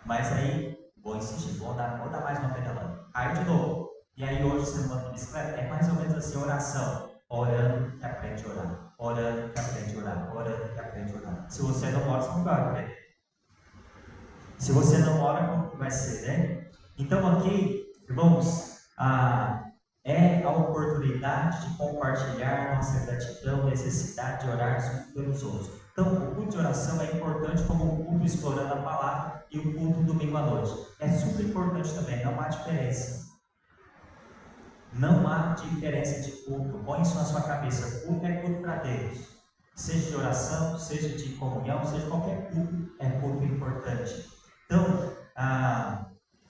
Mas aí, vou insistir, vou dar mais uma pedalada. Caiu de novo. E aí hoje você não anda de bicicleta. É mais ou menos assim, oração. Orando que aprende a orar. Orando que aprende a orar. Orando que aprende a orar. Se você não ora, você não vai aprender. Se você não ora, como que vai ser, né? Então aqui, irmãos, é a oportunidade de compartilhar nossa gratidão, necessidade de orar uns pelos outros. Então, o culto de oração é importante como o culto explorando a palavra e o culto domingo à noite. É super importante também, não há diferença. Não há diferença de culto. Põe isso na sua cabeça. Culto é culto para Deus. Seja de oração, seja de comunhão, seja qualquer culto, é culto importante. Então,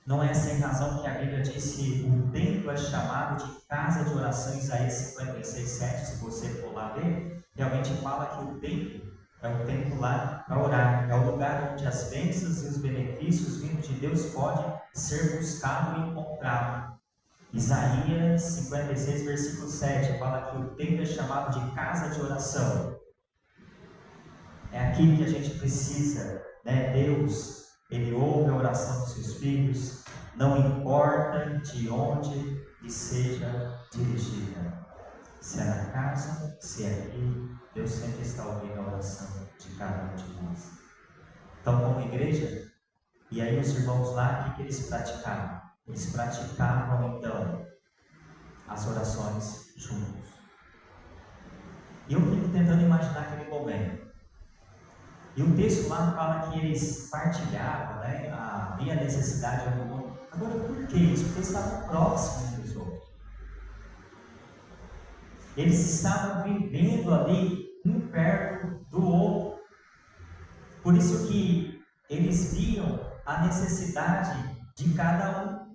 não é sem razão que a Bíblia diz que o templo é chamado de casa de oração, Isaías 56:7, se você for lá ver, realmente fala que o templo é o templo lá para orar, é o lugar onde as bênçãos e os benefícios vindos de Deus podem ser buscados e encontrados. Isaías 56, versículo 7, fala que o templo é chamado de casa de oração. É aqui que a gente precisa, né? Deus, Ele ouve a oração dos seus filhos, não importa de onde lhe seja dirigida. Se é na casa, se é aqui, Deus sempre está ouvindo a oração de cada um de nós. Então, como igreja, e aí os irmãos lá, o que eles praticavam? Eles praticavam, então, as orações juntos. E eu fico tentando imaginar aquele momento. E o texto lá fala que eles partilhavam, né? Havia necessidade de algum. Agora, por que isso? Porque eles estavam próximos dos outros. Eles estavam vivendo ali, um perto do outro. Por isso que eles viam a necessidade de cada um.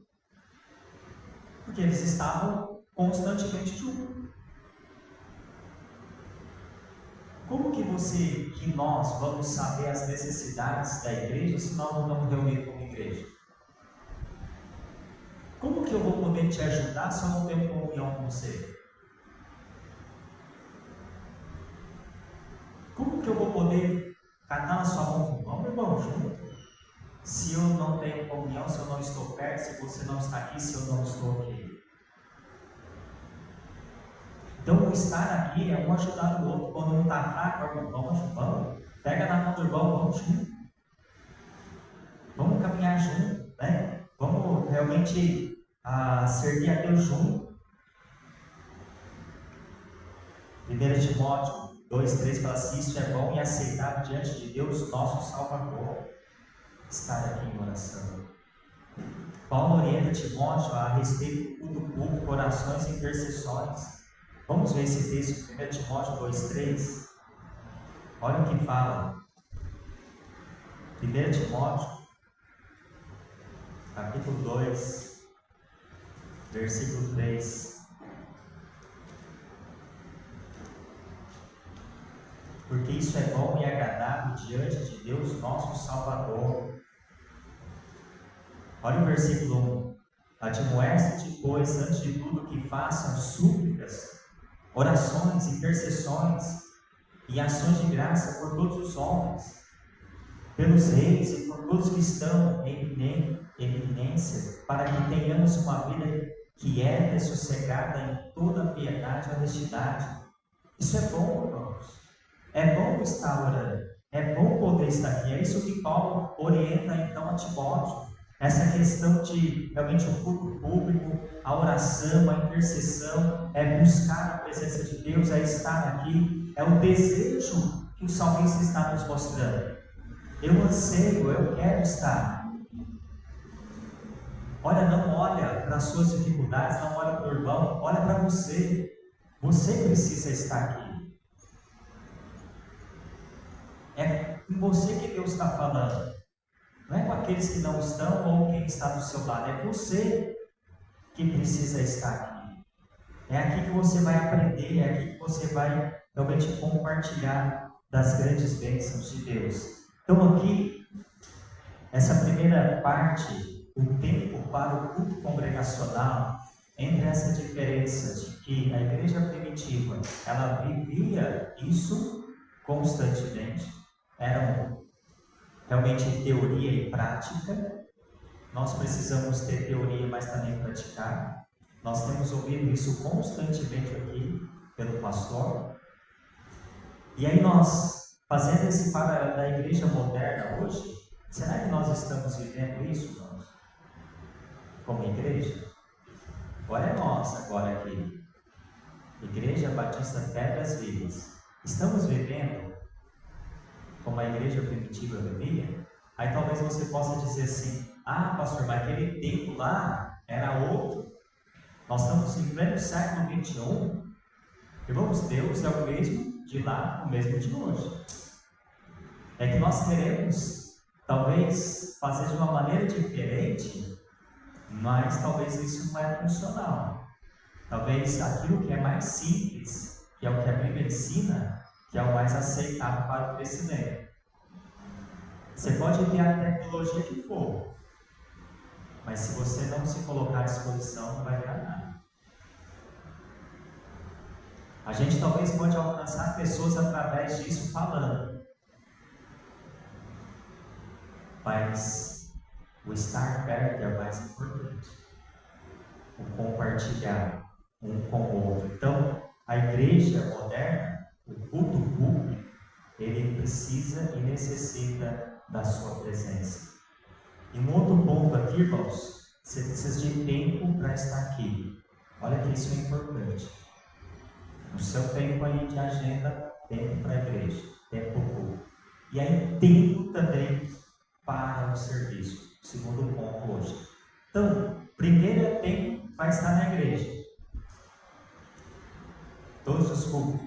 Porque eles estavam constantemente juntos. Como que nós vamos saber as necessidades da igreja se nós não estamos reunidos como igreja? Como que eu vou poder te ajudar se eu não tenho comunhão com você? Como que eu vou poder catar na sua mão? Vamos, irmão, junto. Se eu não tenho comunhão, se eu não estou perto, se você não está aqui, se eu não estou aqui. Então, o estar aqui é um ajudar o outro. Quando um está fraco, vamos, pega na mão do irmão, vamos junto. Vamos caminhar junto, né? Vamos realmente servir a Deus junto. 1 Timóteo 2:3 fala assim: isso é bom e aceitável diante de Deus, nosso Salvador. Estar aqui em oração. Paulo orienta Timóteo a respeito do culto, orações e intercessões. Vamos ver esse texto, 1 Timóteo 2:3. Olha o que fala. 1 Timóteo, capítulo 2, versículo 3. Porque isso é bom e agradável diante de Deus, nosso Salvador. Olha o versículo 1. Admoesta-te, pois, antes de tudo, que façam súplicas, orações, intercessões e ações de graça por todos os homens, pelos reis e por todos que estão em eminência, para que tenhamos uma vida quieta e sossegada em toda piedade e honestidade. Isso é bom, irmãos. É bom estar orando. É bom poder estar aqui. É isso que Paulo orienta então a Timóteo. Essa questão de realmente o culto público, a oração, a intercessão, é buscar a presença de Deus, é estar aqui, é o desejo que o salmista está nos mostrando. Eu anseio, eu quero estar. Olha, não olha para as suas dificuldades, não olha para o irmão, olha para você. Você precisa estar aqui. É com você que Deus está falando. Não é com aqueles que não estão ou quem está do seu lado. É você que precisa estar aqui. É aqui que você vai aprender, é aqui que você vai realmente compartilhar das grandes bênçãos de Deus. Então aqui, essa primeira parte, o tempo para o culto congregacional, entre essa diferença de que a igreja primitiva, ela vivia isso constantemente, eram realmente teoria e prática. Nós precisamos ter teoria, mas também praticar. Nós temos ouvido isso constantemente aqui pelo pastor. E aí nós, fazendo esse paralelo da igreja moderna hoje, será que nós estamos vivendo isso, irmãos? Como igreja? Agora é nós, agora aqui. Igreja Batista Pedras Vivas. Estamos vivendo como a igreja primitiva vivia? Aí talvez você possa dizer assim: ah, pastor, mas aquele tempo lá era outro. Nós estamos em pleno século 21. Irmãos, Deus é o mesmo de lá, o mesmo de hoje. É que nós queremos, talvez, fazer de uma maneira diferente, mas talvez isso não é funcional. Talvez aquilo que é mais simples, que é o que a Bíblia ensina, que é o mais aceitável para o crescimento. Você pode ter a tecnologia que for, mas se você não se colocar à disposição, não vai dar nada. A gente talvez pode alcançar pessoas através disso falando, mas o estar perto é o mais importante. O compartilhar um com o outro. Então, a igreja moderna, o culto público, ele precisa e necessita da sua presença. E um outro ponto aqui, irmãos, você precisa de tempo para estar aqui. Olha que isso é importante. No seu tempo aí de agenda, tempo para a igreja, tempo para o culto. E aí, tempo também para o serviço. Segundo ponto hoje. Então, primeiro é tempo para estar na igreja. Todos os cultos.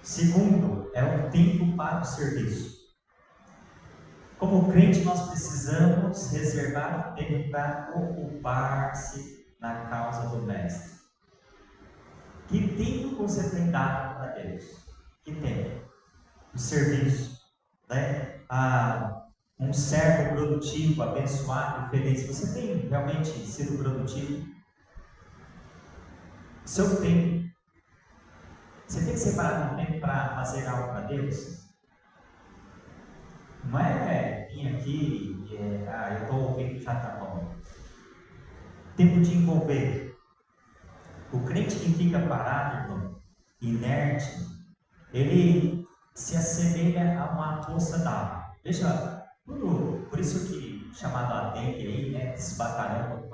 Segundo, é o tempo para o serviço. Como crente, nós precisamos reservar o tempo para ocupar-se na causa do Mestre. Que tempo você tem dado para Deus? Que tempo? O serviço, né? Um servo produtivo, abençoado e feliz. Você tem realmente sido produtivo? Seu tempo. Você tem separado um tempo para fazer algo para Deus? Não é vir aqui e eu estou ouvindo, já está bom. Tempo de envolver. O crente que fica parado, irmão, inerte, ele se assemelha a uma poça d'água. Veja, por isso que chamado a dengue aí, né, esse batalhão,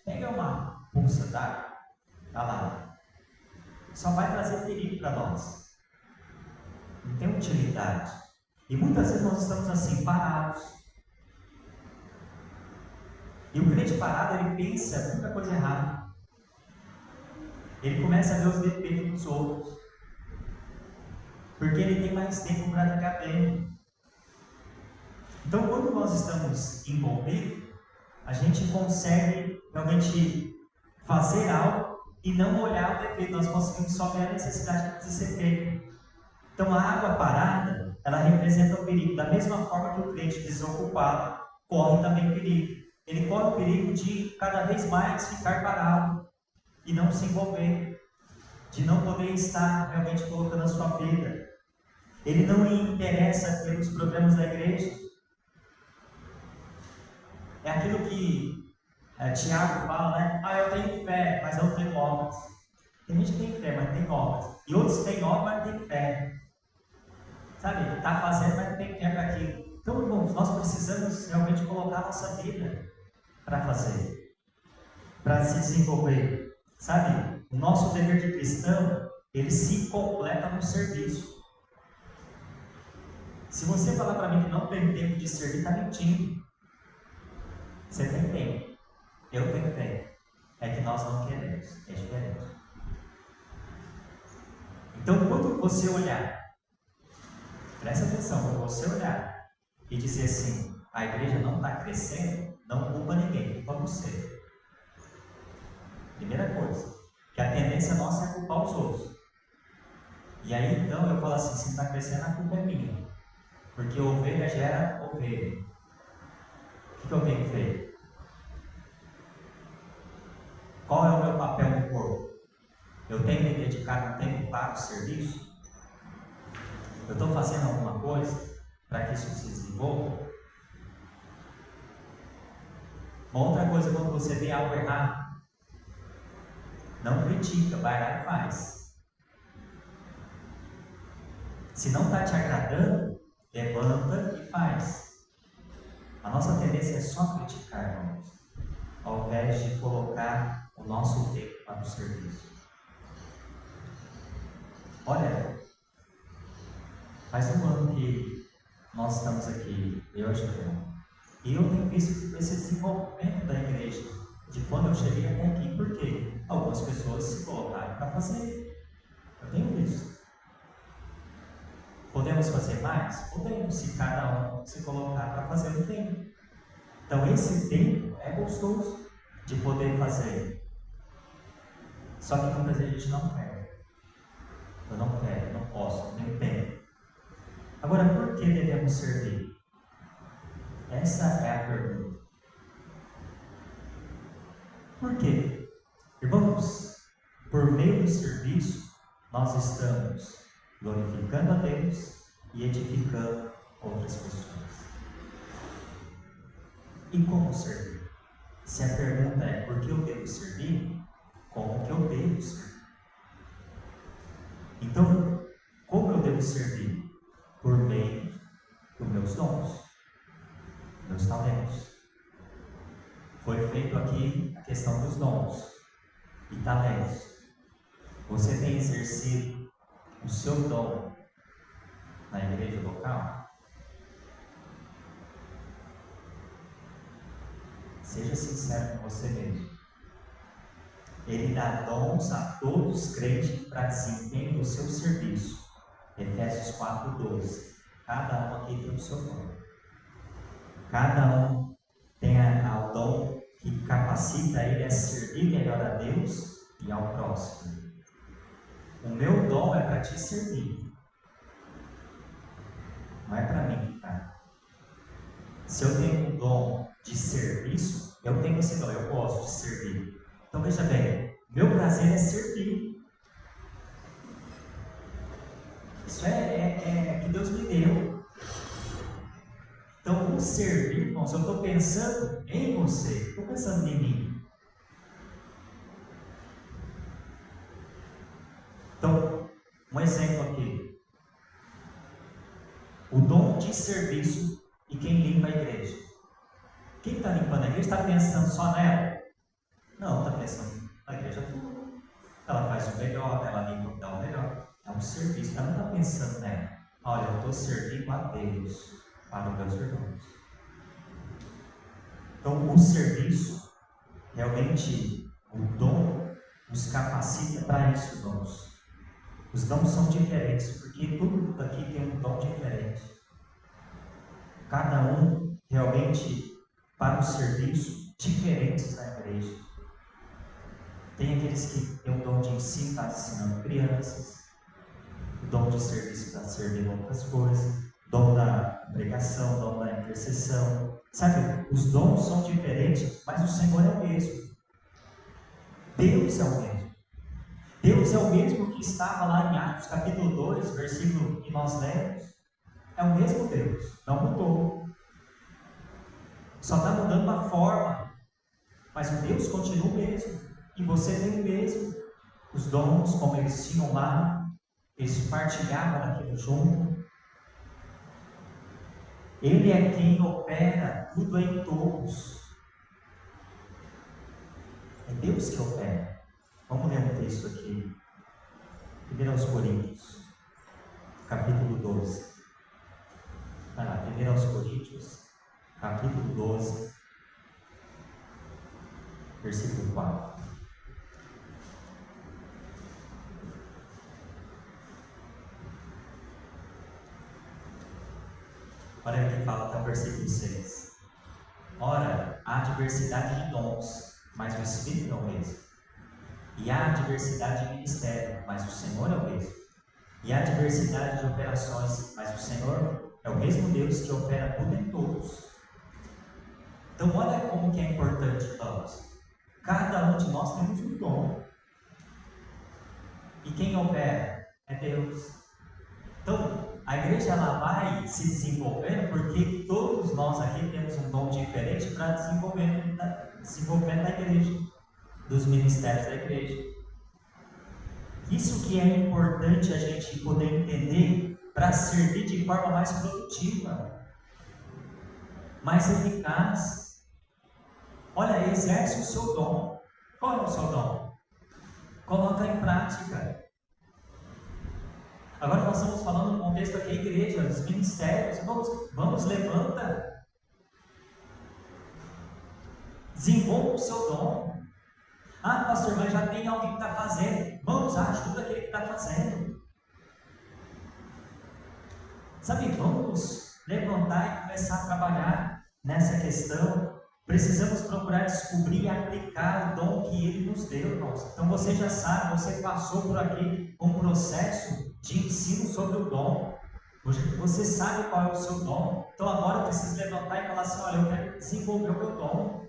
pega uma poça d'água, tá lá. Só vai trazer perigo para nós. Não tem utilidade. E muitas vezes nós estamos assim, parados. E o crente parado, ele pensa muita coisa errada. Ele começa a ver os defeitos dos outros. Porque ele tem mais tempo para ficar bem. Então, quando nós estamos envolvidos, a gente consegue realmente fazer algo e não olhar o defeito. Nós conseguimos só ver a necessidade de ser feita. Então, a água parada, ela representa o perigo. Da mesma forma que o crente desocupado corre também perigo. Ele corre o perigo de cada vez mais ficar parado e não se envolver, de não poder estar realmente colocando a sua vida. Ele não lhe interessa pelos problemas da igreja. É aquilo que Tiago fala, né? Eu tenho fé, mas não tenho obras. Tem gente que tem fé, mas não tem obras. E outros têm obras, mas não tem fé. Sabe? Está fazendo, mas não tem fé para aquilo. Então, irmãos, nós precisamos realmente colocar a nossa vida para fazer, para se desenvolver. Sabe? O nosso dever de cristão, ele se completa no serviço. Se você falar para mim que não tem tempo de servir, está mentindo. Você tem tempo. Eu tenho tempo. É que nós não queremos. É diferente. Então, quando você olhar, presta atenção, quando você olhar e dizer assim, a igreja não está crescendo, não culpa ninguém, culpa você. Primeira coisa, que a tendência nossa é culpar os outros. E aí então eu falo assim, se não está crescendo, a culpa é minha. Porque ovelha gera ovelha. O que eu tenho feito? Qual é o meu papel no corpo? Eu tenho me dedicado um tempo para o serviço? Eu estou fazendo alguma coisa para que isso se desenvolva? Uma outra coisa, quando você vê algo errado, não critica, vai lá e faz. Se não está te agradando, levanta e faz. A nossa tendência é só criticar, irmãos, ao invés de colocar o nosso tempo para o serviço. Olha, faz um ano que nós estamos aqui, eu e Julião, e eu tenho visto esse desenvolvimento da igreja, de quando eu cheguei até aqui, porque algumas pessoas se colocaram para fazer. Eu tenho visto. Podemos fazer mais? Podemos, se cada um se colocar para fazer o tempo. Então esse tempo é gostoso de poder fazer. Só que muitas vezes a gente não quer. Eu não quero, não posso, não tenho tempo. Agora, por que devemos servir? Essa é a pergunta. Por quê? Irmãos, por meio do serviço, nós estamos glorificando a Deus e edificando outras pessoas. E como servir? Se a pergunta é por que eu devo servir, como que eu devo servir? Então, como eu devo servir? Por meio dos meus dons, meus talentos. Foi feito aqui a questão dos dons e talentos. Você tem exercido o seu dom na igreja local? Seja sincero com você mesmo. Ele dá dons a todos os crentes para desempenho do seu serviço. Efésios 4:12. Cada um aqui tem o seu dom. Cada um tem o dom que capacita ele a servir melhor a Deus e ao próximo. O meu dom é para te servir. Não é para mim, tá? Se eu tenho um dom de serviço, eu tenho esse dom, eu gosto de servir. Então veja bem, meu prazer é servir. Isso é que Deus me deu. Então, o servir, irmãos, eu estou pensando em você, estou pensando em mim. Então, um exemplo aqui. O dom de serviço e quem limpa a igreja. Quem está limpando a igreja está pensando só nela? Não, está pensando na igreja toda. Ela faz o melhor, ela limpa o que dá o melhor. É um serviço, ela não está pensando nela. Olha, eu estou servindo a Deus para os meus irmãos. Então, o serviço, realmente, o dom nos capacita para isso, irmãos. Os dons são diferentes, porque tudo aqui tem um dom diferente. cada um realmente para um serviço diferentes na igreja. Tem aqueles que têm o dom de ensino, está ensinando crianças, o dom de serviço para servir outras coisas, dom da pregação, dom da intercessão. Sabe, os dons são diferentes, mas o Senhor é o mesmo. Deus é o mesmo. Deus é o mesmo que estava lá em Atos capítulo 2, versículo que nós lemos. É o mesmo Deus, não mudou. Só está mudando a forma, mas o Deus continua o mesmo. E você tem o mesmo. Os dons, como eles tinham lá, eles partilhavam aquilo junto. Ele é quem opera tudo em todos. É Deus que opera. Vamos ler um texto aqui. 1 Coríntios, capítulo 12. Vai lá, 1 Coríntios, capítulo 12, versículo 4. Olha aqui, fala até o versículo 6. Ora, há diversidade de dons, mas o Espírito é o mesmo. E há diversidade de ministério, mas o Senhor é o mesmo. E há diversidade de operações, mas o Senhor é o mesmo Deus que opera tudo em todos. Então olha como que é importante, irmãos. Cada um de nós temos um dom. E quem opera é Deus. Então, a igreja ela vai se desenvolvendo porque todos nós aqui temos um dom diferente para desenvolvimento da igreja, dos ministérios da igreja. Isso que é importante a gente poder entender para servir de forma mais produtiva, mais eficaz. Olha, exerce o seu dom. Qual é o seu dom? Coloca em prática. Agora nós estamos falando no contexto aqui, igreja, dos ministérios. Vamos, levanta. Desenvolva o seu dom. Ah, pastor, mas já tem alguém que está fazendo. Vamos, ajuda aquele que está fazendo. Sabe, vamos levantar e começar a trabalhar nessa questão. Precisamos procurar descobrir e aplicar o dom que Ele nos deu, irmãos. Então você já sabe, você passou por aqui um processo de ensino sobre o dom. Você sabe qual é o seu dom. Então agora eu preciso levantar e falar assim, olha, eu quero desenvolver o meu dom.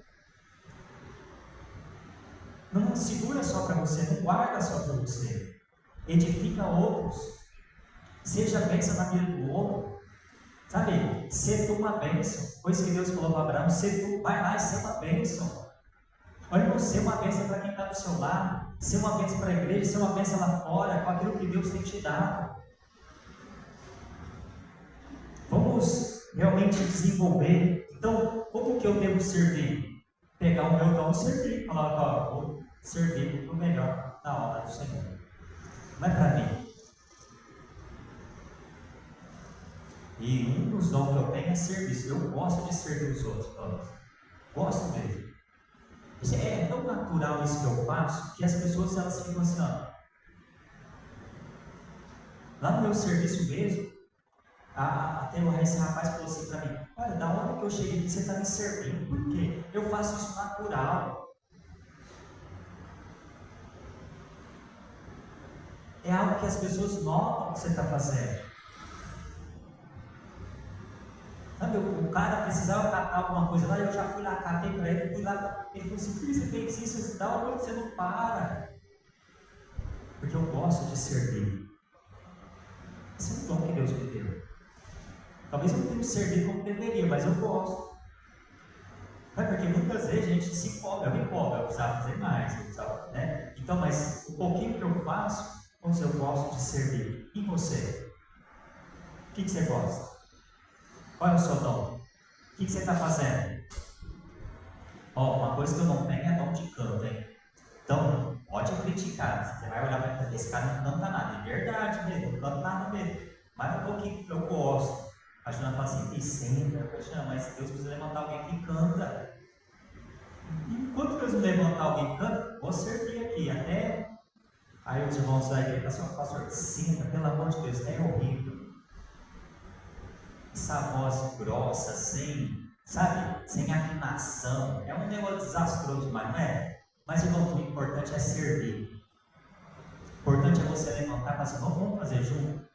Não segura só para você, não guarda só para você. Edifica outros. Seja bênção na vida do outro. Sabe, ser tu uma bênção. Coisa que Deus falou para Abraão, ser tu, vai lá e ser uma bênção. Olha, não ser uma bênção para quem está do seu lado, ser uma bênção para a igreja, ser uma bênção lá fora, com aquilo que Deus tem te dado. Vamos realmente desenvolver. Então, como que eu devo servir? Pegar o meu dom e servir. Falar, ó, vou servir o melhor na obra do Senhor. Não é para mim. E um dos dons que eu tenho é serviço. Eu gosto de servir os outros, todos. Gosto mesmo. É tão natural isso que eu faço, que as pessoas elas ficam assim, ó. Lá no meu serviço mesmo, até esse rapaz falou assim para mim, olha, da hora que eu cheguei aqui, você está me servindo. Por quê? Eu faço isso natural. É algo que as pessoas notam que você está fazendo. Sabe, o cara precisava catar alguma coisa lá, eu já fui lá, catei para ele, fui lá, ele falou assim, por que você fez isso? Da hora que você não para. Porque eu gosto de servir. Esse é um dom que Deus me deu. Talvez eu não tenha servido como deveria, mas eu gosto. Porque muitas vezes a gente se cobra, eu me cobro, eu precisava fazer mais, eu precisava, né? Então, mas o pouquinho que eu faço, eu gosto de servir. E você? O que você gosta? Qual é o seu dom? O que você está fazendo? Uma coisa que eu não tenho é dom de canto, hein? Então, pode criticar. Você vai olhar para ele, esse cara não canta nada. É verdade mesmo, não canta nada mesmo. Mas um pouquinho que eu gosto. A Juna fala assim, tem sempre, mas Deus precisa levantar alguém que canta. Enquanto Deus levantar alguém que canta, vou servir aqui. Até aí os irmãos da igreja falam assim, pastor, senta, pelo amor de Deus, é horrível. essa voz grossa, sem afinação. É um negócio desastroso, mas não é? Mas, irmão, o importante é servir. O importante é você levantar e falar assim, vamos fazer junto.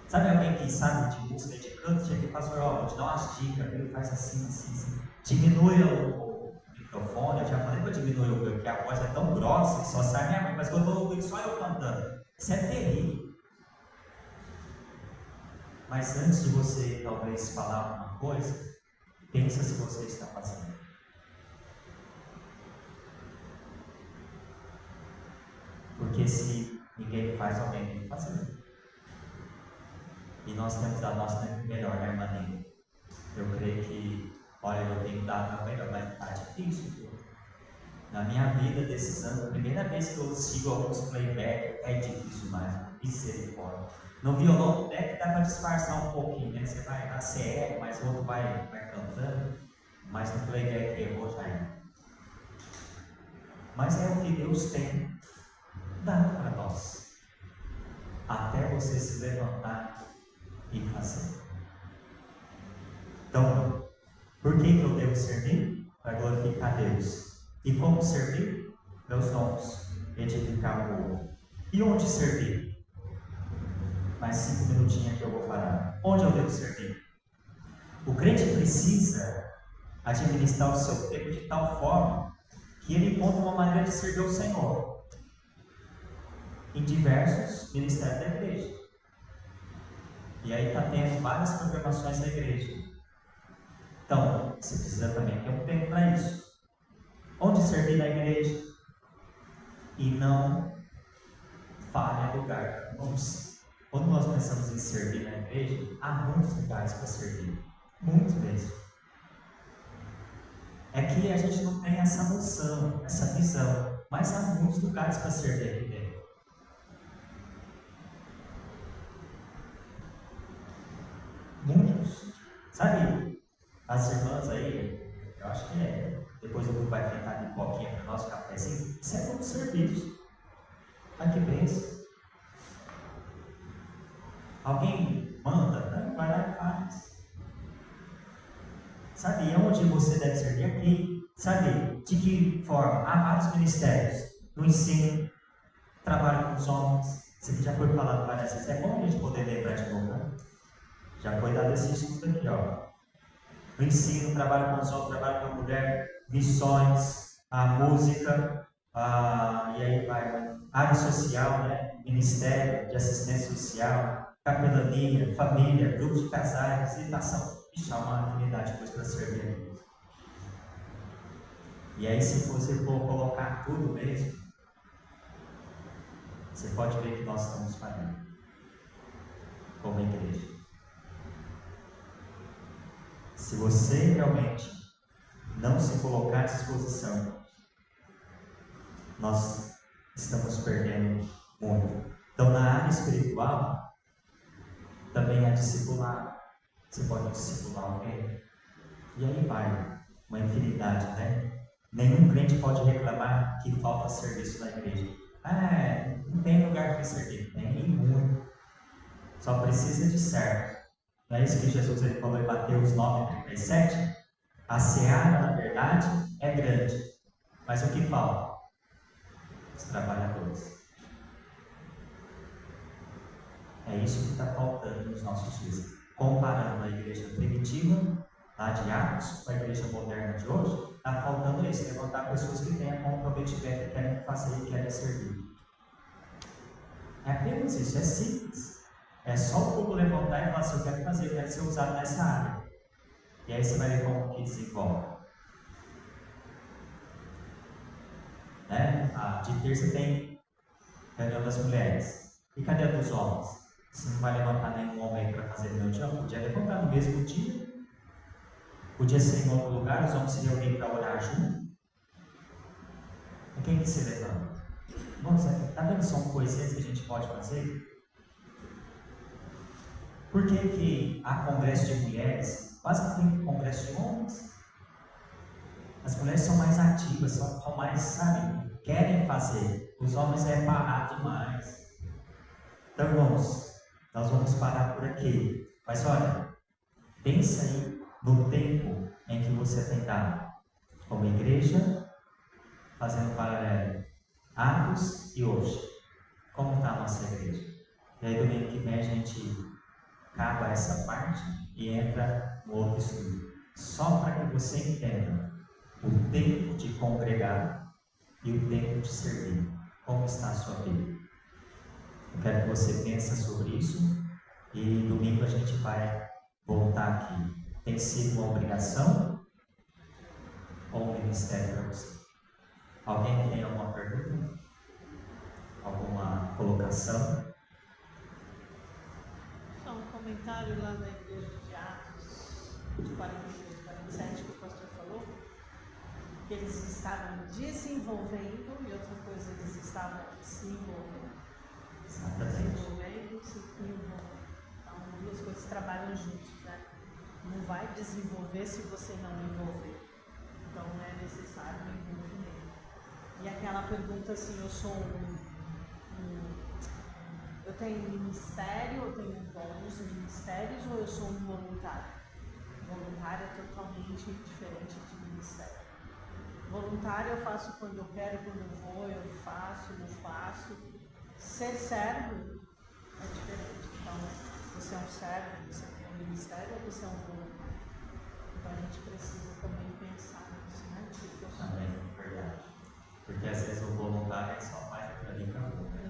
Sabe alguém que sabe de música, de canto, chega e fala assim, vou te dar umas dicas, ele faz assim. Diminui o microfone, eu já falei para diminuir porque a voz é tão grossa que só sai minha mãe, mas quando eu estou ouvindo só eu cantando. Isso é terrível. Mas antes de você talvez falar alguma coisa, pensa se você está fazendo. Porque se ninguém faz, alguém tem que fazer. E nós temos a nossa melhor, né, irmã Nina? Eu creio que, olha, eu tenho dado a melhor, mas está difícil, viu? Na minha vida desses anos, a primeira vez que eu sigo alguns playback, é difícil mais, misericórdia. No violão dá para disfarçar um pouquinho, né? Você vai na CR, mas o outro vai cantando, mas no playback errou já é. Mas é o que Deus tem dado para nós. Até você se levantar e fazer. Então, por que eu devo servir? Para glorificar Deus. E como servir? Meus dons, edificar o outro. E onde servir? Mais 5 minutinhos que eu vou parar. Onde eu devo servir? O crente precisa administrar o seu tempo de tal forma que ele encontre uma maneira de servir ao Senhor em diversos ministérios da igreja. E aí está tendo várias programações da igreja. Então, você precisa também ter um tempo para isso. Onde servir na igreja? E não falha lugar. Quando nós pensamos em servir na igreja, há muitos lugares para servir. Muito mesmo. É que a gente não tem essa noção, essa visão. Mas há muitos lugares para servir aqui dentro. Muitos. Sabe, as irmãs aí, eu acho que depois o grupo vai enfrentar de coquinha para o nosso cafezinho. Isso é como serviço. Ai, que bênção. Alguém manda? Não, vai lá e faz. Sabe, onde você deve servir? Aqui. Sabe, de que forma? Há vários ministérios. No ensino, trabalho com os homens. Isso aqui já foi falado várias vezes. É bom a gente poder lembrar de novo, né? Já foi dado esse estudo aqui, ó. No ensino, trabalho com os homens, trabalho com a mulher, missões, a música, e aí vai, área social, né? Ministério de assistência social, capelania, família, grupo de casais, visitação. Ixi, há uma afinidade depois para servir a Deus. E aí, se você for colocar tudo mesmo, você pode ver que nós estamos falhando como igreja. Se você realmente não se colocar à disposição, nós estamos perdendo muito. Então, na área espiritual, também há discipulado. Você pode discipular alguém. E aí vai, uma infinidade, né? Nenhum crente pode reclamar que falta serviço na igreja. Não tem lugar para servir. Tem muito. Só precisa de servo. Não é isso que Jesus falou em Mateus 9:37? A seara, na verdade, é grande. Mas o que falta? Os trabalhadores. É isso que está faltando nos nossos dias. Comparando a igreja primitiva, lá de Atos, com a igreja moderna de hoje, está faltando isso, levantar pessoas que tenham comprometimento, que querem fazer e querem servir. É apenas isso, é simples. É só o povo levantar e falar assim, eu quero fazer, eu quero ser usado nessa área. E aí você vai ver como que desenvolve. De terça tem reunião das mulheres. E cadê a dos homens? Você não vai levantar nenhum homem aí para fazer reunião? Podia levantar no mesmo dia. Podia ser em outro lugar, os homens se reunirem para orar junto. E quem que se levanta? Nossa, está vendo? São coisinhas que a gente pode fazer. Por que há congresso de mulheres? Quase não tem congresso de homens. As mulheres são mais ativas, são mais, querem fazer. Os homens é parar demais. Então, irmãos, nós vamos parar por aqui. Mas olha, Pense aí no tempo em que você tem estado como igreja, fazendo paralelo, Atos e hoje. Como está a nossa igreja? E aí domingo que vem a gente acaba essa parte e entra no outro estudo. Só para que você entenda o tempo de congregar e o tempo de servir. Como está a sua vida? Eu quero que você pense sobre isso e domingo a gente vai voltar aqui. Tem sido uma obrigação ou um ministério para você? Alguém tem alguma pergunta? Alguma colocação? Só um comentário lá na igreja de Atos 46, 47, que o pastor falou, que eles estavam desenvolvendo, e outra coisa, eles estavam se envolvendo. Exatamente. Desenvolvendo, se envolvendo. Então, duas coisas trabalham juntas, né? Não vai desenvolver se você não envolver. Então, é necessário o envolvimento. E aquela pergunta assim, eu tenho ministério, eu tenho dons em ministérios ou eu sou um voluntário? Voluntário é totalmente diferente de ministério. Voluntário eu faço quando eu quero, quando eu vou, eu faço, não faço. Ser servo é diferente. Então, você é um servo, você tem um ministério ou você é um voluntário? Então, a gente precisa também pensar nisso, né? Também, verdade. Porque às vezes o voluntário só faz para ali e acabou, né?